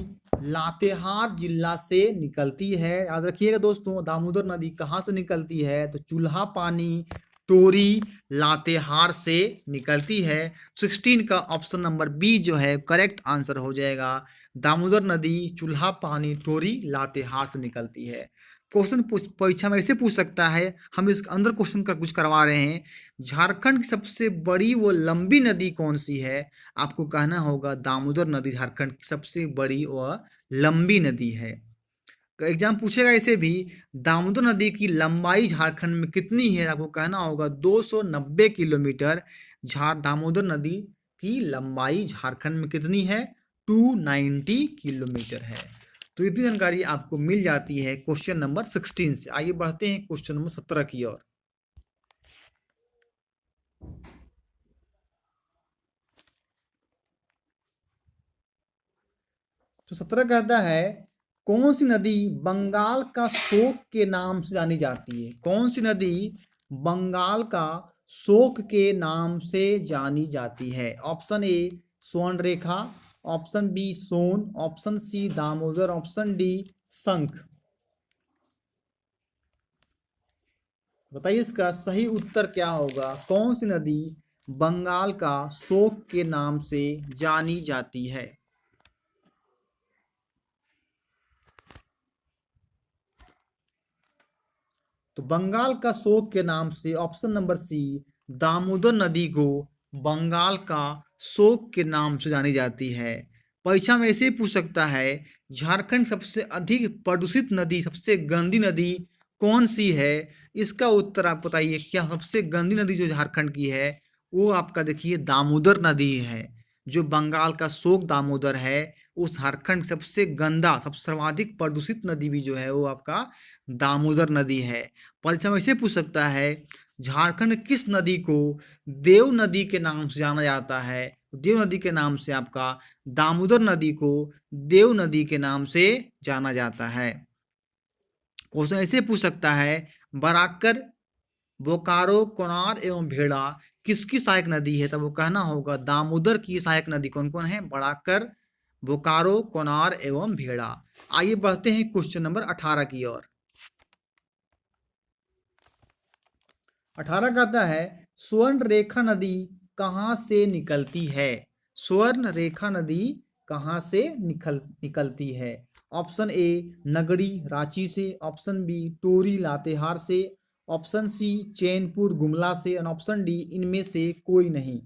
लातेहार जिला से निकलती है। याद रखिएगा दोस्तों, दामोदर नदी कहाँ से निकलती है? तो चूल्हा पानी टोरी लातेहार से निकलती है। 16 का ऑप्शन नंबर बी जो है करेक्ट आंसर हो जाएगा। दामोदर नदी चूल्हा पानी टोरी लातेहार से निकलती है। क्वेश्चन परीक्षा में ऐसे पूछ सकता है, हम इसके अंदर क्वेश्चन का कुछ करवा रहे हैं, झारखंड की सबसे बड़ी वो लंबी नदी कौन सी है? आपको कहना होगा दामोदर नदी झारखंड की सबसे बड़ी व लंबी नदी है। एग्जाम पूछेगा ऐसे भी, दामोदर नदी की लंबाई झारखंड में कितनी है? आपको कहना होगा 290 किलोमीटर। दामोदर नदी की लंबाई झारखंड में कितनी है? 290 किलोमीटर है। तो इतनी जानकारी आपको मिल जाती है क्वेश्चन नंबर 16 से। आइए बढ़ते हैं क्वेश्चन नंबर 17 की ओर। तो 17 कहता है, कौन सी नदी बंगाल का शोक के नाम से जानी जाती है? कौन सी नदी बंगाल का शोक के नाम से जानी जाती है? Option A Swarnarekha, option B Son, option C Damodar, option D Shankh. बताइए इसका सही उत्तर क्या होगा? कौन सी नदी बंगाल का शोक के नाम से जानी जाती है? तो बंगाल का शोक के नाम से ऑप्शन नंबर सी दामोदर नदी को बंगाल का शोक के नाम से जानी जाती है। परीक्षा में ऐसे ही पूछ सकता है, झारखंड सबसे अधिक प्रदूषित नदी, सबसे गंदी नदी कौन सी है? इसका उत्तर आप बताइए। क्या सबसे गंदी नदी जो झारखंड की है वो आपका देखिए दामोदर नदी है। जो बंगाल का शोक दामोदर है उस झारखंड सबसे गंदा, सबसे सर्वाधिक प्रदूषित नदी भी जो है वो आपका दामोदर नदी है। परीक्षा में ऐसे पूछ सकता है, झारखंड किस नदी को देव नदी के नाम से जाना जाता है? देव नदी के नाम से आपका दामोदर नदी को देव नदी के नाम से जाना जाता है। क्वेश्चन ऐसे पूछ सकता है, बराकर बोकारो कोनार एवं भेड़ा किसकी सहायक नदी है? तब वो कहना होगा दामोदर की सहायक नदी कौन कौन है? बराकर, बोकारो, कोनार एवं भेड़ा। आइए बढ़ते हैं क्वेश्चन नंबर 18 की ओर। 18 कहता है, स्वर्ण रेखा नदी कहाँ से निकलती है? स्वर्ण रेखा नदी कहाँ से निकलती है? ऑप्शन ए नगड़ी रांची से, ऑप्शन बी टोरी लातेहार से, ऑप्शन सी चैनपुर गुमला से, और ऑप्शन डी इनमें से कोई नहीं।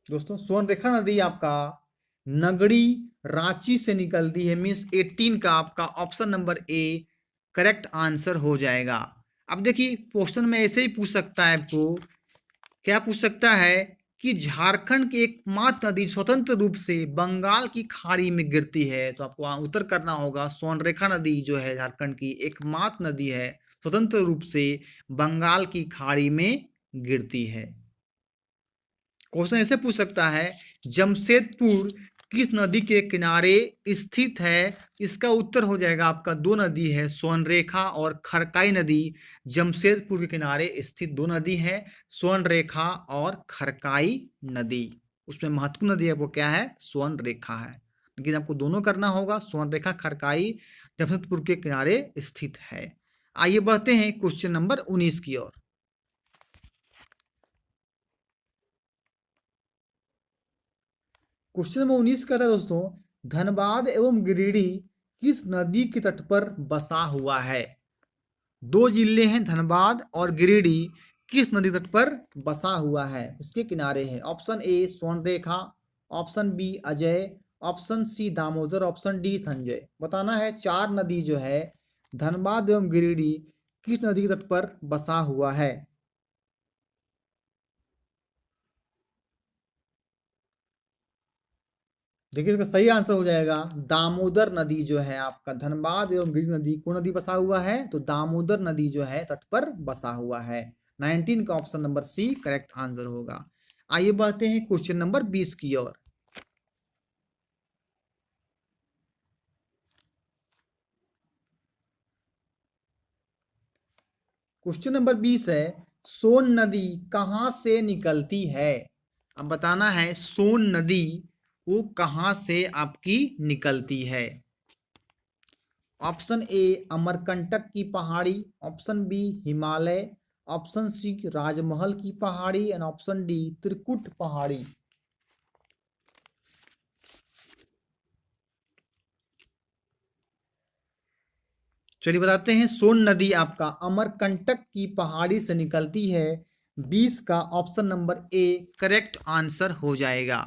दोस्तों स्वर्णरेखा नदी आपका नगड़ी रांची से निकलती है, मीन्स 18 का आपका option number A correct answer हो जाएगा। अब देखिए क्वेश्चन में ऐसे ही पूछ सकता है आपको, क्या पूछ सकता है कि झारखंड की एकमात्र नदी स्वतंत्र रूप से बंगाल की खाड़ी में गिरती है, तो आपको वहां उत्तर करना होगा स्वर्णरेखा नदी जो है झारखंड की एकमात्र नदी है, स्वतंत्र रूप से बंगाल की खाड़ी में गिरती है। क्वेश्चन ऐसे पूछ सकता है जमशेदपुर किस नदी के किनारे स्थित है? इसका उत्तर हो जाएगा आपका दो नदी है, स्वर्णरेखा और खरकाई नदी जमशेदपुर के किनारे स्थित दो नदी है, स्वर्णरेखा और खरकाई नदी। उसमें महत्वपूर्ण नदी है वो क्या है? स्वर्णरेखा है, लेकिन आपको दोनों करना होगा, स्वर्णरेखा खरकाई जमशेदपुर के किनारे स्थित है। आइए बढ़ते हैं क्वेश्चन नंबर 19 की ओर। क्वेश्चन नंबर 19 का था दोस्तों, धनबाद एवं गिरिडीह किस नदी के तट पर बसा हुआ है? दो जिले हैं धनबाद और गिरिडीह, किस नदी तट पर बसा हुआ है, इसके किनारे है? Option A Subarnarekha, option B Ajay, option C Damodar, option D Sanjay. बताना है चार नदी जो है धनबाद एवं गिरिडीह किस नदी के तट पर बसा हुआ है? देखिए इसका सही आंसर हो जाएगा दामोदर नदी जो है आपका, धनबाद एवं गिरिडीह नदी कौन नदी बसा हुआ है? तो दामोदर नदी जो है तट पर बसा हुआ है। 19 का option number C correct answer होगा। आइए बढ़ते हैं क्वेश्चन नंबर 20 की ओर। क्वेश्चन नंबर 20 है, सोन नदी कहां से निकलती है? अब बताना है सोन नदी वो कहां से आपकी निकलती है? ऑप्शन ए अमरकंटक की पहाड़ी, option B Himalaya, option C Rajmahal की पहाड़ी, एंड ऑप्शन डी त्रिकुट पहाड़ी। चलिए बताते हैं, सोन नदी आपका अमरकंटक की पहाड़ी से निकलती है। 20 का option number A correct answer हो जाएगा।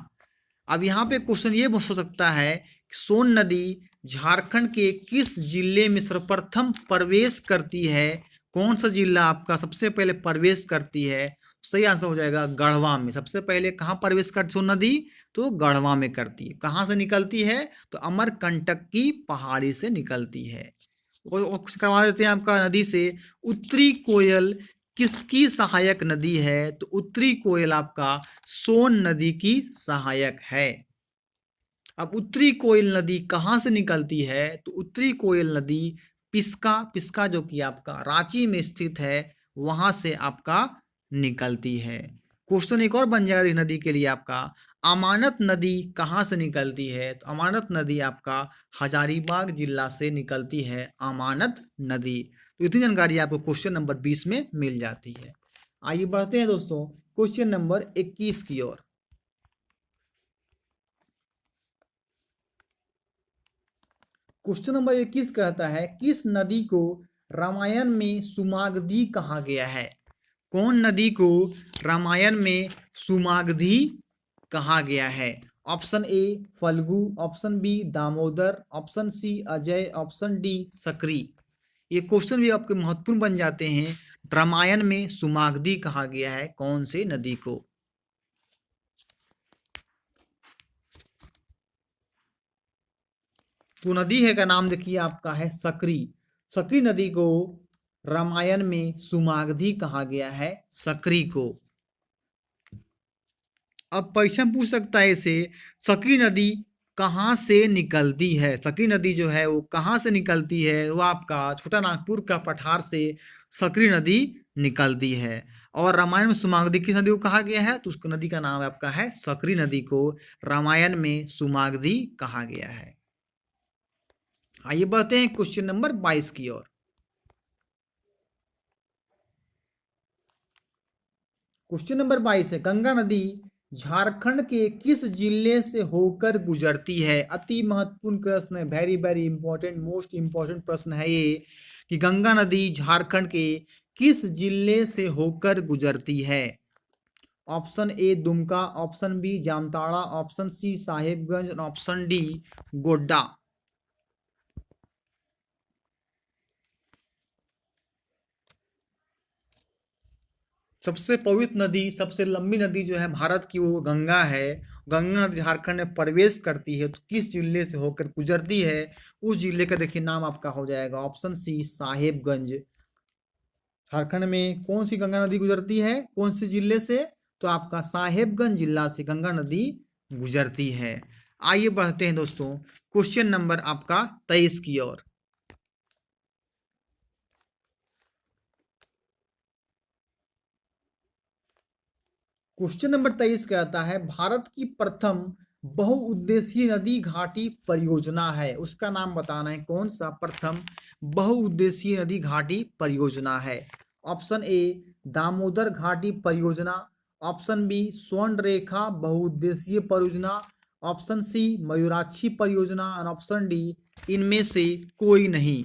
अब यहाँ पे क्वेश्चन ये हो सकता है कि सोन नदी झारखंड के किस जिले में सर्वप्रथम प्रवेश करती है? कौन सा जिला आपका सबसे पहले प्रवेश करती है? सही आंसर हो जाएगा गढ़वा में। सबसे पहले कहाँ प्रवेश करती सोन नदी? तो गढ़वा में करती है। कहाँ से निकलती है? तो अमरकंटक की पहाड़ी से निकलती है। और करवा देते हैं आपका नदी से, उत्तरी कोयल किसकी सहायक नदी है? तो उत्तरी कोयल आपका सोन नदी की सहायक है। अब उत्तरी कोयल नदी कहाँ से निकलती है? तो उत्तरी कोयल नदी पिस्का जो कि आपका रांची में स्थित है, वहां से आपका निकलती है। क्वेश्चन एक और बन जाएगा इस नदी के लिए आपका, अमानत नदी कहाँ से निकलती है? तो अमानत नदी आपका हजारीबाग जिला से निकलती है, अमानत नदी। तो इतनी जानकारी आपको क्वेश्चन नंबर 20 में मिल जाती है। आइए बढ़ते हैं दोस्तों क्वेश्चन नंबर 21 की ओर। क्वेश्चन नंबर 21 कहता है किस नदी को रामायण में सुमागधी कहा गया है? कौन नदी को रामायण में सुमागधी कहा गया है? Option A Falgu, option B Damodar, option C Ajay, option D Sakri. ये क्वेश्चन भी आपके महत्वपूर्ण बन जाते हैं। रामायण में सुमागधी कहा गया है कौन से नदी को? तो नदी है का नाम देखिए आपका है सकरी। सकरी नदी को रामायण में सुमागधी कहा गया है, सकरी को। अब परीक्षा में पूछ सकता है इसे, सकरी नदी कहाँ से निकलती है? सकरी नदी जो है वो कहाँ से निकलती है? वो आपका छोटा नागपुर का पठार से सकरी नदी निकलती है। और रामायण में सुमागधी किस नदी को कहा गया है? तो उस नदी का नाम आपका है सकरी नदी को रामायण में सुमागधी कहा गया है। आइए बढ़ते हैं क्वेश्चन नंबर 22 की ओर। क्वेश्चन नंबर 22 है, गंगा नदी झारखंड के किस जिले से होकर गुजरती है? अति महत्वपूर्ण प्रश्न है, very very important, most important प्रश्न है ये कि गंगा नदी झारखंड के किस जिले से होकर गुजरती है? Option A Dumka, option B Jamtara, option C Sahebganj और ऑप्शन डी गोड्डा। सबसे पवित्र नदी, सबसे लंबी नदी जो है भारत की वो गंगा है। गंगा नदी झारखंड में प्रवेश करती है तो किस जिले से होकर गुजरती है? उस जिले का देखिए नाम आपका हो जाएगा ऑप्शन सी साहेबगंज। झारखंड में कौन सी गंगा नदी गुजरती है, कौन से जिले से? तो आपका साहेबगंज जिला से गंगा नदी गुजरती है। आइए बढ़ते हैं दोस्तों क्वेश्चन नंबर आपका 23 की ओर। क्वेश्चन नंबर 23 कहता है, भारत की प्रथम बहुउद्देशीय नदी घाटी परियोजना है, उसका नाम बताना है। कौन सा प्रथम बहुउद्देशीय नदी घाटी परियोजना है? ऑप्शन ए दामोदर घाटी परियोजना, ऑप्शन बी स्वर्ण रेखा बहुउद्देशीय परियोजना, ऑप्शन सी मयूराक्षी परियोजना और ऑप्शन डी इनमें से कोई नहीं।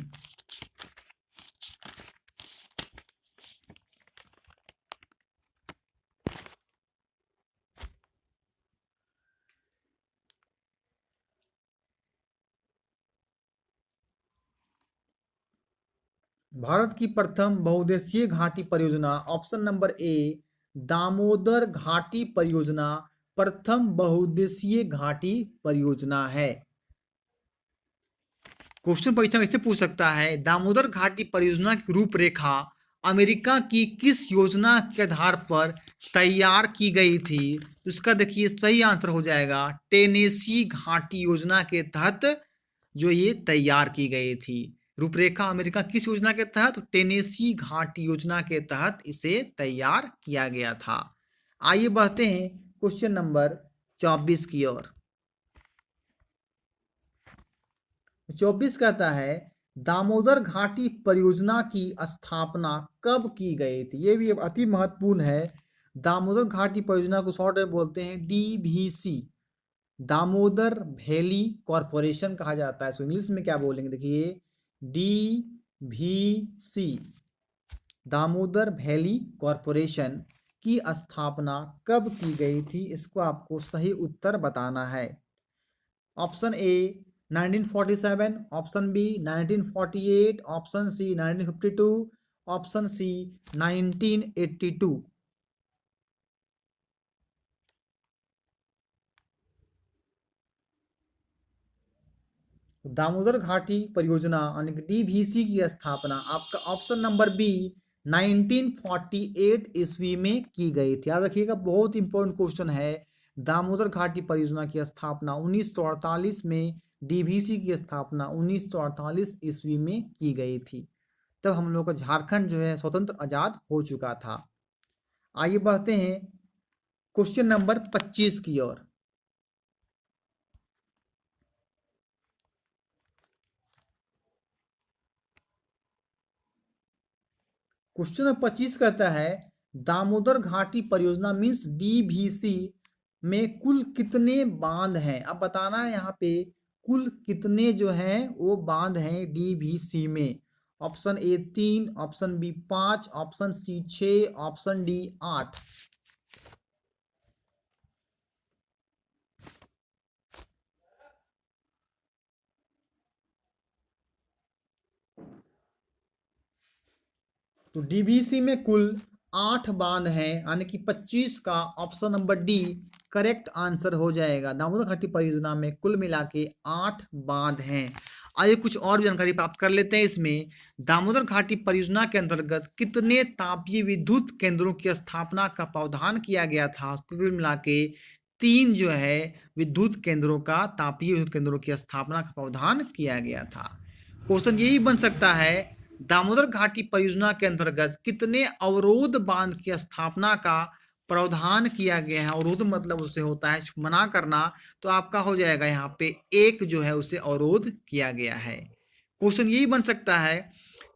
भारत की प्रथम बहुउद्देशीय घाटी परियोजना, ऑप्शन नंबर ए दामोदर घाटी परियोजना प्रथम बहुउद्देशीय घाटी परियोजना है। क्वेश्चन परीक्षा में इससे पूछ सकता है, दामोदर घाटी परियोजना की रूपरेखा अमेरिका की किस योजना के आधार पर तैयार की गई थी? तो इसका देखिए सही आंसर हो जाएगा टेनेसी घाटी योजना के तहत जो ये तैयार की गई थी। रूपरेखा अमेरिका किस योजना के तहत? टेनेसी घाटी योजना के तहत इसे तैयार किया गया था। आइए बढ़ते हैं क्वेश्चन नंबर 24 की ओर। 24 कहता है, दामोदर घाटी परियोजना की स्थापना कब की गई थी? ये भी अति महत्वपूर्ण है। दामोदर घाटी परियोजना को शॉर्ट में बोलते हैं डीवीसी, दामोदर वैली कॉरपोरेशन कहा जाता है। सो इंग्लिश में क्या बोलेंगे, देखिए डीवीसी, दामोदर वैली कॉरपोरेशन की स्थापना कब की गई थी? इसको आपको सही उत्तर बताना है। Option A 1947, option B 1948, option C 1952, option C 1982। Damodar घाटी परियोजना यानी कि डीवीसी की स्थापना आपका ऑप्शन नंबर बी 1948 ईस्वी में की गई थी। याद रखिएगा, बहुत इंपॉर्टेंट क्वेश्चन है। दामोदर घाटी परियोजना की स्थापना 1948 में, डीवीसी की स्थापना 1948 ईस्वी में की गई थी। तब हम लोग का झारखंड जो है स्वतंत्र आजाद हो चुका था। आइए बढ़ते हैं क्वेश्चन नंबर 25 की ओर। क्वेश्चन नंबर 25 कहता है, दामोदर घाटी परियोजना मीन्स डीवीसी में कुल कितने बांध हैं? अब बताना है यहाँ पे कुल कितने जो हैं वो बांध हैं डीवीसी में। Option A 3, option B 5, option C 6, option D 8। तो डीवीसी में कुल 8 बांध हैं, यानी कि 25 का option number D correct answer हो जाएगा। दामोदर घाटी परियोजना में कुल मिला के 8 बांध हैं। आइए कुछ और जानकारी प्राप्त कर लेते हैं। इसमें दामोदर घाटी परियोजना के अंतर्गत कितने तापीय विद्युत केंद्रों की स्थापना का प्रावधान किया गया था? कुल मिला के 3 जो है विद्युत केंद्रों का, तापीय विद्युत केंद्रों की स्थापना का प्रावधान किया गया था। क्वेश्चन यही बन सकता है, दामोदर घाटी परियोजना के अंतर्गत कितने अवरोध बांध की स्थापना का प्रावधान किया गया है? अवरोध मतलब उससे होता है मना करना, तो आपका हो जाएगा यहाँ पे 1 जो है उसे अवरोध किया गया है। क्वेश्चन यही बन सकता है,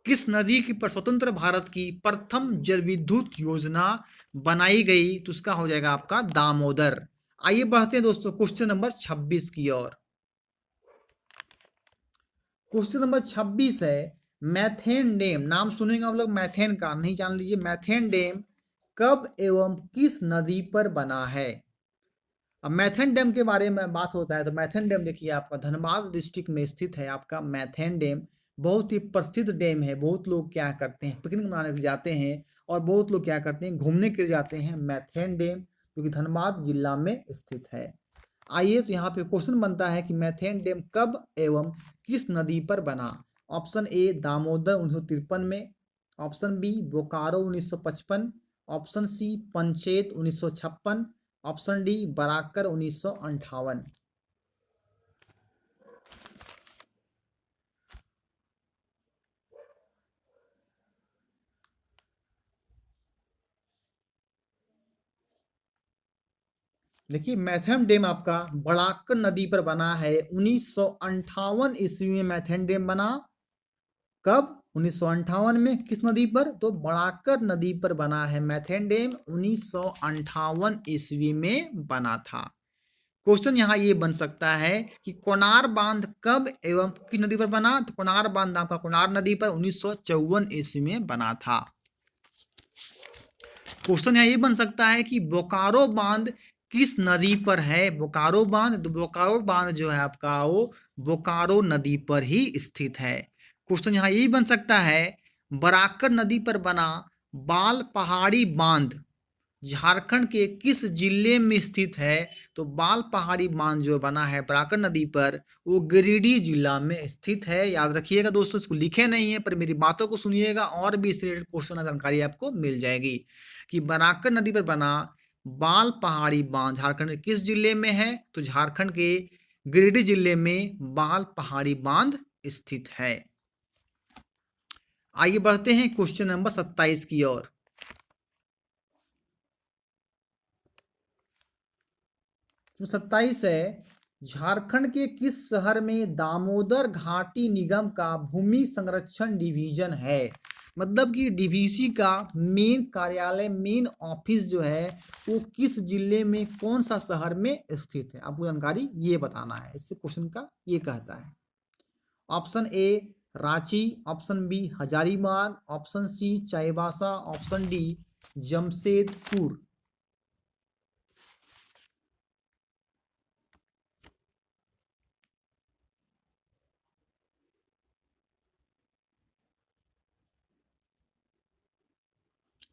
किस नदी की पर स्वतंत्र भारत की प्रथम जल विद्युत योजना बनाई गई, तो उसका हो जाएगा आपका दामोदर। आइए बढ़ते हैं दोस्तों क्वेश्चन नंबर 26 की ओर। क्वेश्चन नंबर 26 है, मैथेन डैम, नाम सुनेंगे हम लोग मैथेन का, नहीं जान लीजिए, मैथेन डैम कब एवं किस नदी पर बना है। अब मैथेन डैम के बारे में बात होता है तो मैथेन डैम देखिए आपका धनबाद डिस्ट्रिक्ट में स्थित है आपका मैथेन डैम। बहुत ही प्रसिद्ध डैम है, बहुत लोग क्या करते हैं पिकनिक मनाने के लिए जाते हैं, और बहुत लोग क्या करते हैं घूमने के लिए जाते हैं मैथेन डैम, जो कि धनबाद जिला में स्थित है। आइए तो यहाँ पे क्वेश्चन बनता है कि मैथेन डैम कब एवं किस नदी पर बना। ऑप्शन ए दामोदर 1953 में, option B Bokaro 1955, option C Panchet 1956, option D Barakar 1958। देखिए मैथेन डैम आपका बड़ाकर नदी पर बना है 1958 ईस्वी में। मैथेन डैम बना कब, 1958 में, किस नदी पर, तो बड़ाकर नदी पर बना है मैथेन डैम, 1958 ईस्वी में बना था। क्वेश्चन यहाँ ये बन सकता है कि कोनार बांध कब एवं किस नदी पर बना, तो कोनार बांध आपका कोनार नदी पर 1954 ईस्वी में बना था। क्वेश्चन यहाँ ये बन सकता है कि बोकारो बांध किस नदी पर है, बोकारो बांध, तो बोकारो बांध जो है आपका वो बोकारो नदी पर ही स्थित है। क्वेश्चन यहाँ यही बन सकता है, बराकर नदी पर बना बाल पहाड़ी बांध झारखंड के किस जिले में स्थित है, तो बाल पहाड़ी बांध जो बना है बराकर नदी पर वो गिरिडीह जिला में स्थित है। याद रखिएगा दोस्तों, इसको लिखे नहीं है पर मेरी बातों को सुनिएगा और भी इससे रिलेटेड क्वेश्चन जानकारी आपको मिल जाएगी कि बराकर नदी पर बना बाल पहाड़ी बांध झारखंड के किस जिले में है, तो झारखंड के गिरिडीह जिले में बाल पहाड़ी बांध स्थित है। आइए बढ़ते हैं क्वेश्चन नंबर 27 की ओर। 27 है, झारखंड के किस शहर में दामोदर घाटी निगम का भूमि संरक्षण डिवीजन है। मतलब कि डीवीसी का मेन कार्यालय, मेन ऑफिस जो है वो किस जिले में, कौन सा शहर में स्थित है, आपको जानकारी ये बताना है। इससे क्वेश्चन का ये कहता है, option A Ranchi, option B Hazaribagh, option C Chaibasa, option D Jamshedpur.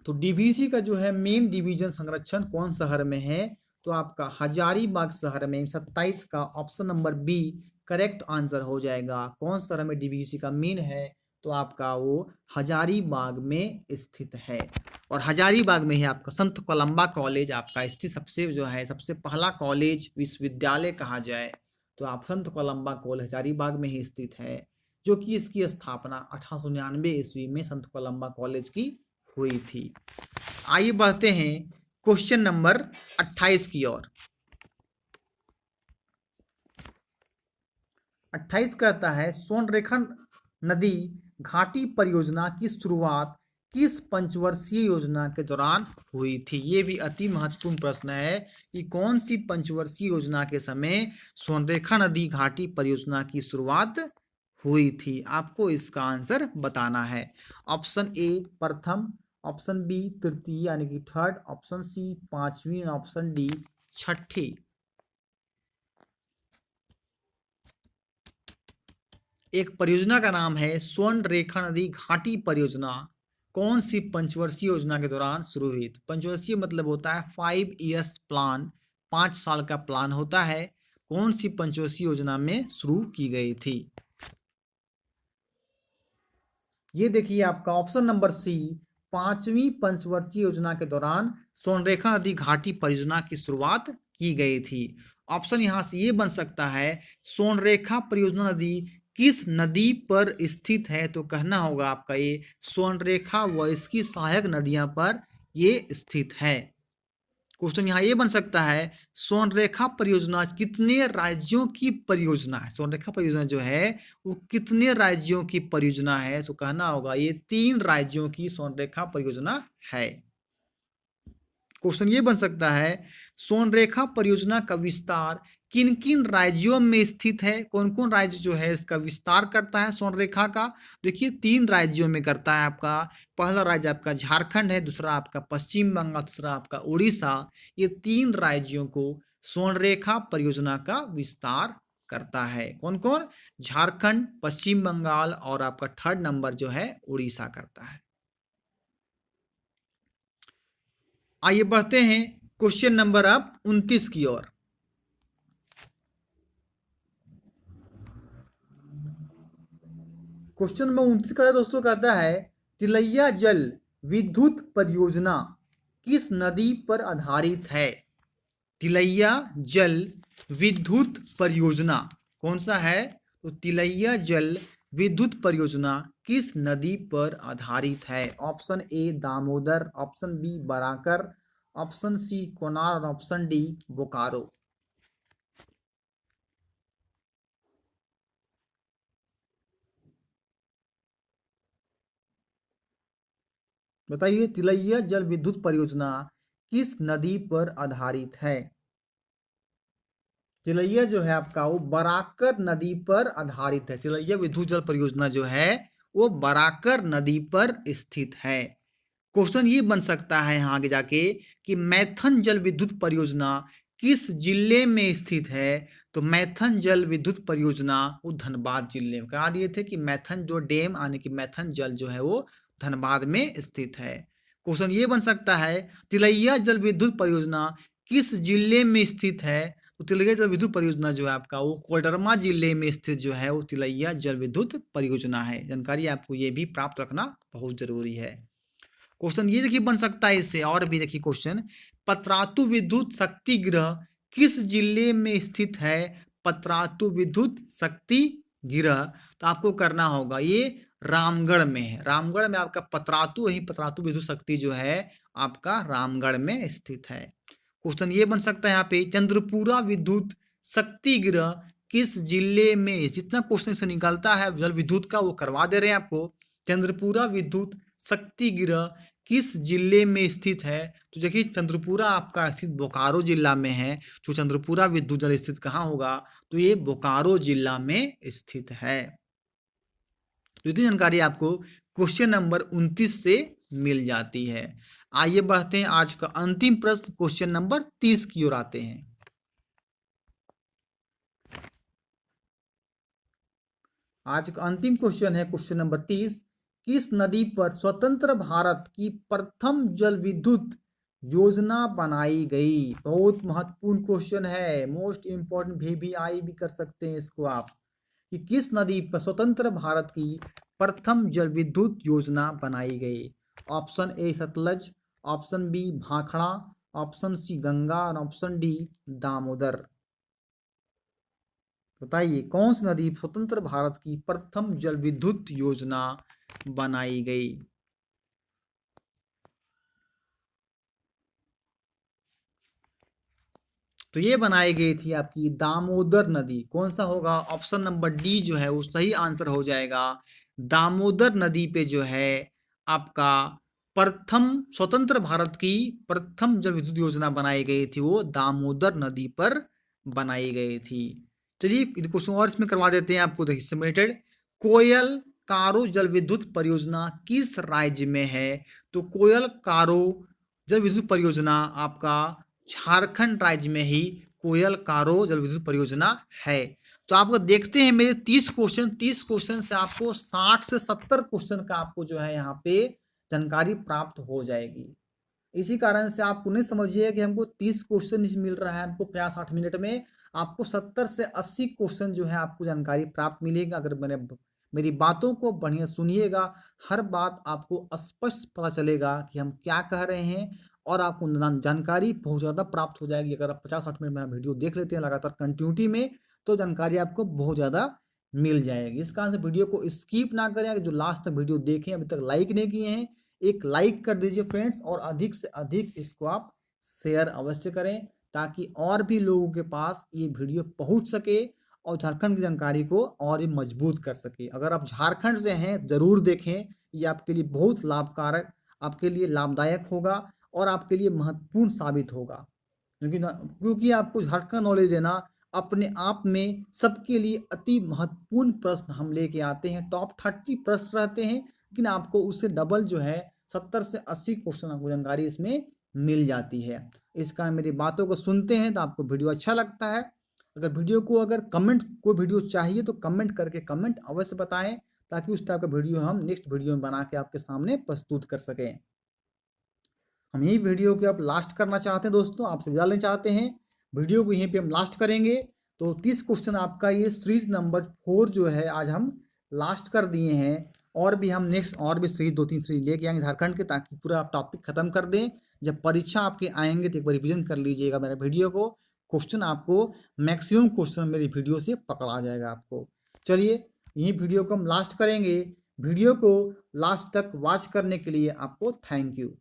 तो डीवीसी का जो है मेन डिवीजन संरक्षण कौन शहर में है, तो आपका हजारीबाग शहर में। 27 का option number B correct answer हो जाएगा। कौन शहर में डीवीसी का मेन है, तो आपका वो हजारीबाग में स्थित है। और हजारीबाग में ही आपका संत कोलंबा कॉलेज आपका स्थित, सबसे जो है सबसे पहला कॉलेज विश्वविद्यालय कहा जाए तो आप संत कोलंबा कॉलेज हजारीबाग में ही स्थित है, जो कि इसकी स्थापना 1899 ईस्वी में संत कोलंबा कॉलेज की हुई थी। आइए बढ़ते हैं क्वेश्चन नंबर 28 की ओर। 28 कहता है, स्वर्णरेखा नदी घाटी परियोजना की शुरुआत किस पंचवर्षीय योजना के दौरान हुई थी। ये भी अति महत्वपूर्ण प्रश्न है कि कौन सी पंचवर्षीय योजना के समय स्वर्णरेखा नदी घाटी परियोजना की शुरुआत हुई थी, आपको इसका आंसर बताना है। ऑप्शन ए प्रथम, ऑप्शन बी तृतीय यानी कि थर्ड, ऑप्शन सी पांचवी, ऑप्शन डी छठी। एक परियोजना का नाम है स्वर्ण रेखा नदी घाटी परियोजना, कौन सी पंचवर्षीय योजना के दौरान शुरू हुई थी। पंचवर्षीय मतलब होता है 5 ईयर्स प्लान, 5 साल का प्लान होता है। कौन सी पंचवर्षीय योजना में शुरू की गई थी, ये देखिए आपका ऑप्शन नंबर सी पांचवी पंचवर्षीय योजना के दौरान स्वर्णरेखा नदी घाटी परियोजना की शुरुआत की गई थी। ऑप्शन यहां से ये बन सकता है, स्वर्णरेखा परियोजना नदी किस नदी पर स्थित है, तो कहना होगा आपका ये स्वर्णरेखा व इसकी सहायक नदियां पर ये स्थित है। क्वेश्चन यहाँ ये बन सकता है, स्वर्णरेखा परियोजना कितने राज्यों की परियोजना है? स्वर्णरेखा परियोजना जो है वो कितने राज्यों की परियोजना है? तो कहना होगा ये 3 राज्यों की स्वर्णरेखा परियोजना है। क्वेश्चन ये बन सकता है, स्वर्णरेखा परियोजना का विस्तार किन किन राज्यों में स्थित है? कौन कौन राज्य जो है इसका विस्तार करता है स्वर्णरेखा का? देखिए 3 राज्यों में करता है आपका। पहला राज्य आपका झारखंड है, दूसरा आपका पश्चिम बंगाल, तीसरा आपका उड़ीसा। ये 3 राज्यों को स्वर्णरेखा परियोजना का विस्तार करता है। कौन कौन? झारखंड, पश्चिम बंगाल और आपका थर्ड नंबर जो है उड़ीसा करता है। आइए बढ़ते हैं क्वेश्चन नंबर अब 29 की ओर। क्वेश्चन नंबर 29 का दोस्तों कहता है, तिलैया जल विद्युत परियोजना किस नदी पर आधारित है? तिलैया जल विद्युत परियोजना कौन सा है? तो तिलैया जल विद्युत परियोजना किस नदी पर आधारित है? Option A Damodar, option B Barakar, option C Konar और ऑप्शन डी बोकारो। बताइए तिलैया जल विद्युत परियोजना किस नदी पर आधारित है? तिलैया जो है आपका वो बराकर नदी पर आधारित है। तिलैया विद्युत जल परियोजना जो है वो बराकर नदी पर स्थित है। क्वेश्चन ये बन सकता है यहाँ आगे जाके कि मैथन जल विद्युत परियोजना किस जिले में स्थित है? तो मैथन जल विद्युत परियोजना वो धनबाद जिले में। कहा दिए थे कि मैथन जो डैम यानी कि मैथन जल जो है वो धनबाद में स्थित है। क्वेश्चन ये बन सकता है, तिलैया जल विद्युत परियोजना किस जिले में स्थित है? तो तिलैया जल विद्युत परियोजना जो है आपका वो कोडरमा जिले में स्थित जो है वो तिलैया जल विद्युत परियोजना है। जानकारी आपको ये भी प्राप्त रखना बहुत जरूरी है। क्वेश्चन ये देखिए बन सकता है इससे और भी देखिए क्वेश्चन, पतरातु विद्युत शक्ति गृह किस जिले में स्थित है? पतरातु विद्युत शक्ति गृह तो आपको करना होगा ये रामगढ़ में है। रामगढ़ में आपका पतरातु ही पतरातु विद्युत शक्ति जो है आपका रामगढ़ में स्थित है। क्वेश्चन ये बन सकता है यहाँ पे, चंद्रपुरा विद्युत शक्ति गृह किस जिले में? जितना क्वेश्चन से निकलता है जल विद्युत का वो करवा दे रहे हैं आपको। चंद्रपुरा विद्युत शक्ति गृह किस जिले में स्थित है? तो देखिए चंद्रपुरा आपका स्थित बोकारो जिला में है। जो चंद्रपुरा विद्युत जल स्थित कहाँ होगा? तो ये बोकारो जिला में स्थित है। तो इतनी जानकारी आपको क्वेश्चन नंबर 29 से मिल जाती है। आइए बढ़ते हैं आज का अंतिम प्रश्न क्वेश्चन नंबर 30 की ओर आते हैं। आज का अंतिम क्वेश्चन है क्वेश्चन नंबर 30, किस नदी पर स्वतंत्र भारत की प्रथम जल विद्युत योजना बनाई गई? बहुत महत्वपूर्ण क्वेश्चन है, मोस्ट इंपॉर्टेंट VVI भी कर सकते हैं इसको आप, कि किस नदी पर स्वतंत्र भारत की प्रथम जल विद्युत योजना बनाई गई? Option A Sutlej, option B Bhakra, option C Ganga और ऑप्शन डी दामोदर। बताइए कौन सी नदी स्वतंत्र भारत की प्रथम जल विद्युत योजना बनाई गई? तो ये बनाई गई थी आपकी दामोदर नदी। कौन सा होगा? ऑप्शन नंबर डी जो है वो सही आंसर हो जाएगा। दामोदर नदी पे जो है आपका प्रथम स्वतंत्र भारत की प्रथम जल विद्युत योजना बनाई गई थी, वो दामोदर नदी पर बनाई गई थी। चलिए क्वेश्चन और इसमें करवा देते हैं आपको, देखिए सबमिटेड, कोयल कारो जल विद्युत परियोजना किस राज्य में है? तो कोयल कारो जल विद्युत परियोजना आपका झारखंड राज्य में ही कोयल कारो जल विद्युत परियोजना है। तो आपको देखते हैं मेरे 30 क्वेश्चन से आपको 60 से 70 क्वेश्चन का आपको जो है यहाँ पे जानकारी प्राप्त हो जाएगी। इसी कारण से आप उन्हें समझिए कि हमको 30 क्वेश्चन मिल रहा है हमको 50-60 मिनट में, आपको 70 से 80 क्वेश्चन जो है आपको जानकारी प्राप्त मिलेगा अगर मैंने मेरी बातों को बढ़िया सुनिएगा। हर बात आपको स्पष्ट पता चलेगा कि हम क्या कह रहे हैं और आपको जानकारी बहुत ज़्यादा प्राप्त हो जाएगी। अगर आप 50-60 मिनट में वीडियो देख लेते हैं लगातार कंटिन्यूटी में तो जानकारी आपको बहुत ज़्यादा मिल जाएगी। इस कारण से वीडियो को स्किप ना करें। जो लास्ट तक वीडियो देखें अभी तक लाइक नहीं किए हैं, एक लाइक कर दीजिए फ्रेंड्स और अधिक से अधिक इसको आप शेयर अवश्य करें ताकि और भी लोगों के पास ये वीडियो पहुंच सके और झारखंड की जानकारी को और भी मजबूत कर सके। अगर आप झारखंड से हैं ज़रूर देखें, ये आपके लिए बहुत लाभकारक, आपके लिए लाभदायक होगा और आपके लिए महत्वपूर्ण साबित होगा। क्योंकि आपको झारखंड का नॉलेज देना अपने आप में सबके लिए अति महत्वपूर्ण प्रश्न हम लेके आते हैं। टॉप 30 प्रश्न रहते हैं, लेकिन आपको उससे डबल जो है 70 से 80 क्वेश्चन आपको जानकारी इसमें मिल जाती है। इस कारण मेरी बातों को सुनते हैं तो आपको वीडियो अच्छा लगता है। अगर वीडियो को अगर कमेंट कोई वीडियो चाहिए तो कमेंट करके कमेंट अवश्य बताएं ताकि उस टाइप का वीडियो हम नेक्स्ट वीडियो में बना के आपके सामने प्रस्तुत कर सकें। हम यही वीडियो को आप लास्ट करना चाहते हैं दोस्तों, आपसे विदा लेना चाहते हैं। वीडियो को यहीं पे हम लास्ट करेंगे। तो 30 क्वेश्चन आपका ये सीरीज नंबर 4 जो है आज हम लास्ट कर दिए हैं। और भी हम नेक्स्ट और भी सीरीज 2-3 सीरीज लेके आएंगे झारखंड के, ताकि पूरा आप टॉपिक खत्म कर दें। जब परीक्षा आपके आएंगे तो एक बार रिविजन कर लीजिएगा मेरे वीडियो को। क्वेश्चन आपको मैक्सिमम क्वेश्चन मेरी वीडियो से पकड़ा जाएगा आपको। चलिए यही वीडियो को हम लास्ट करेंगे। वीडियो को लास्ट तक वॉच करने के लिए आपको थैंक यू।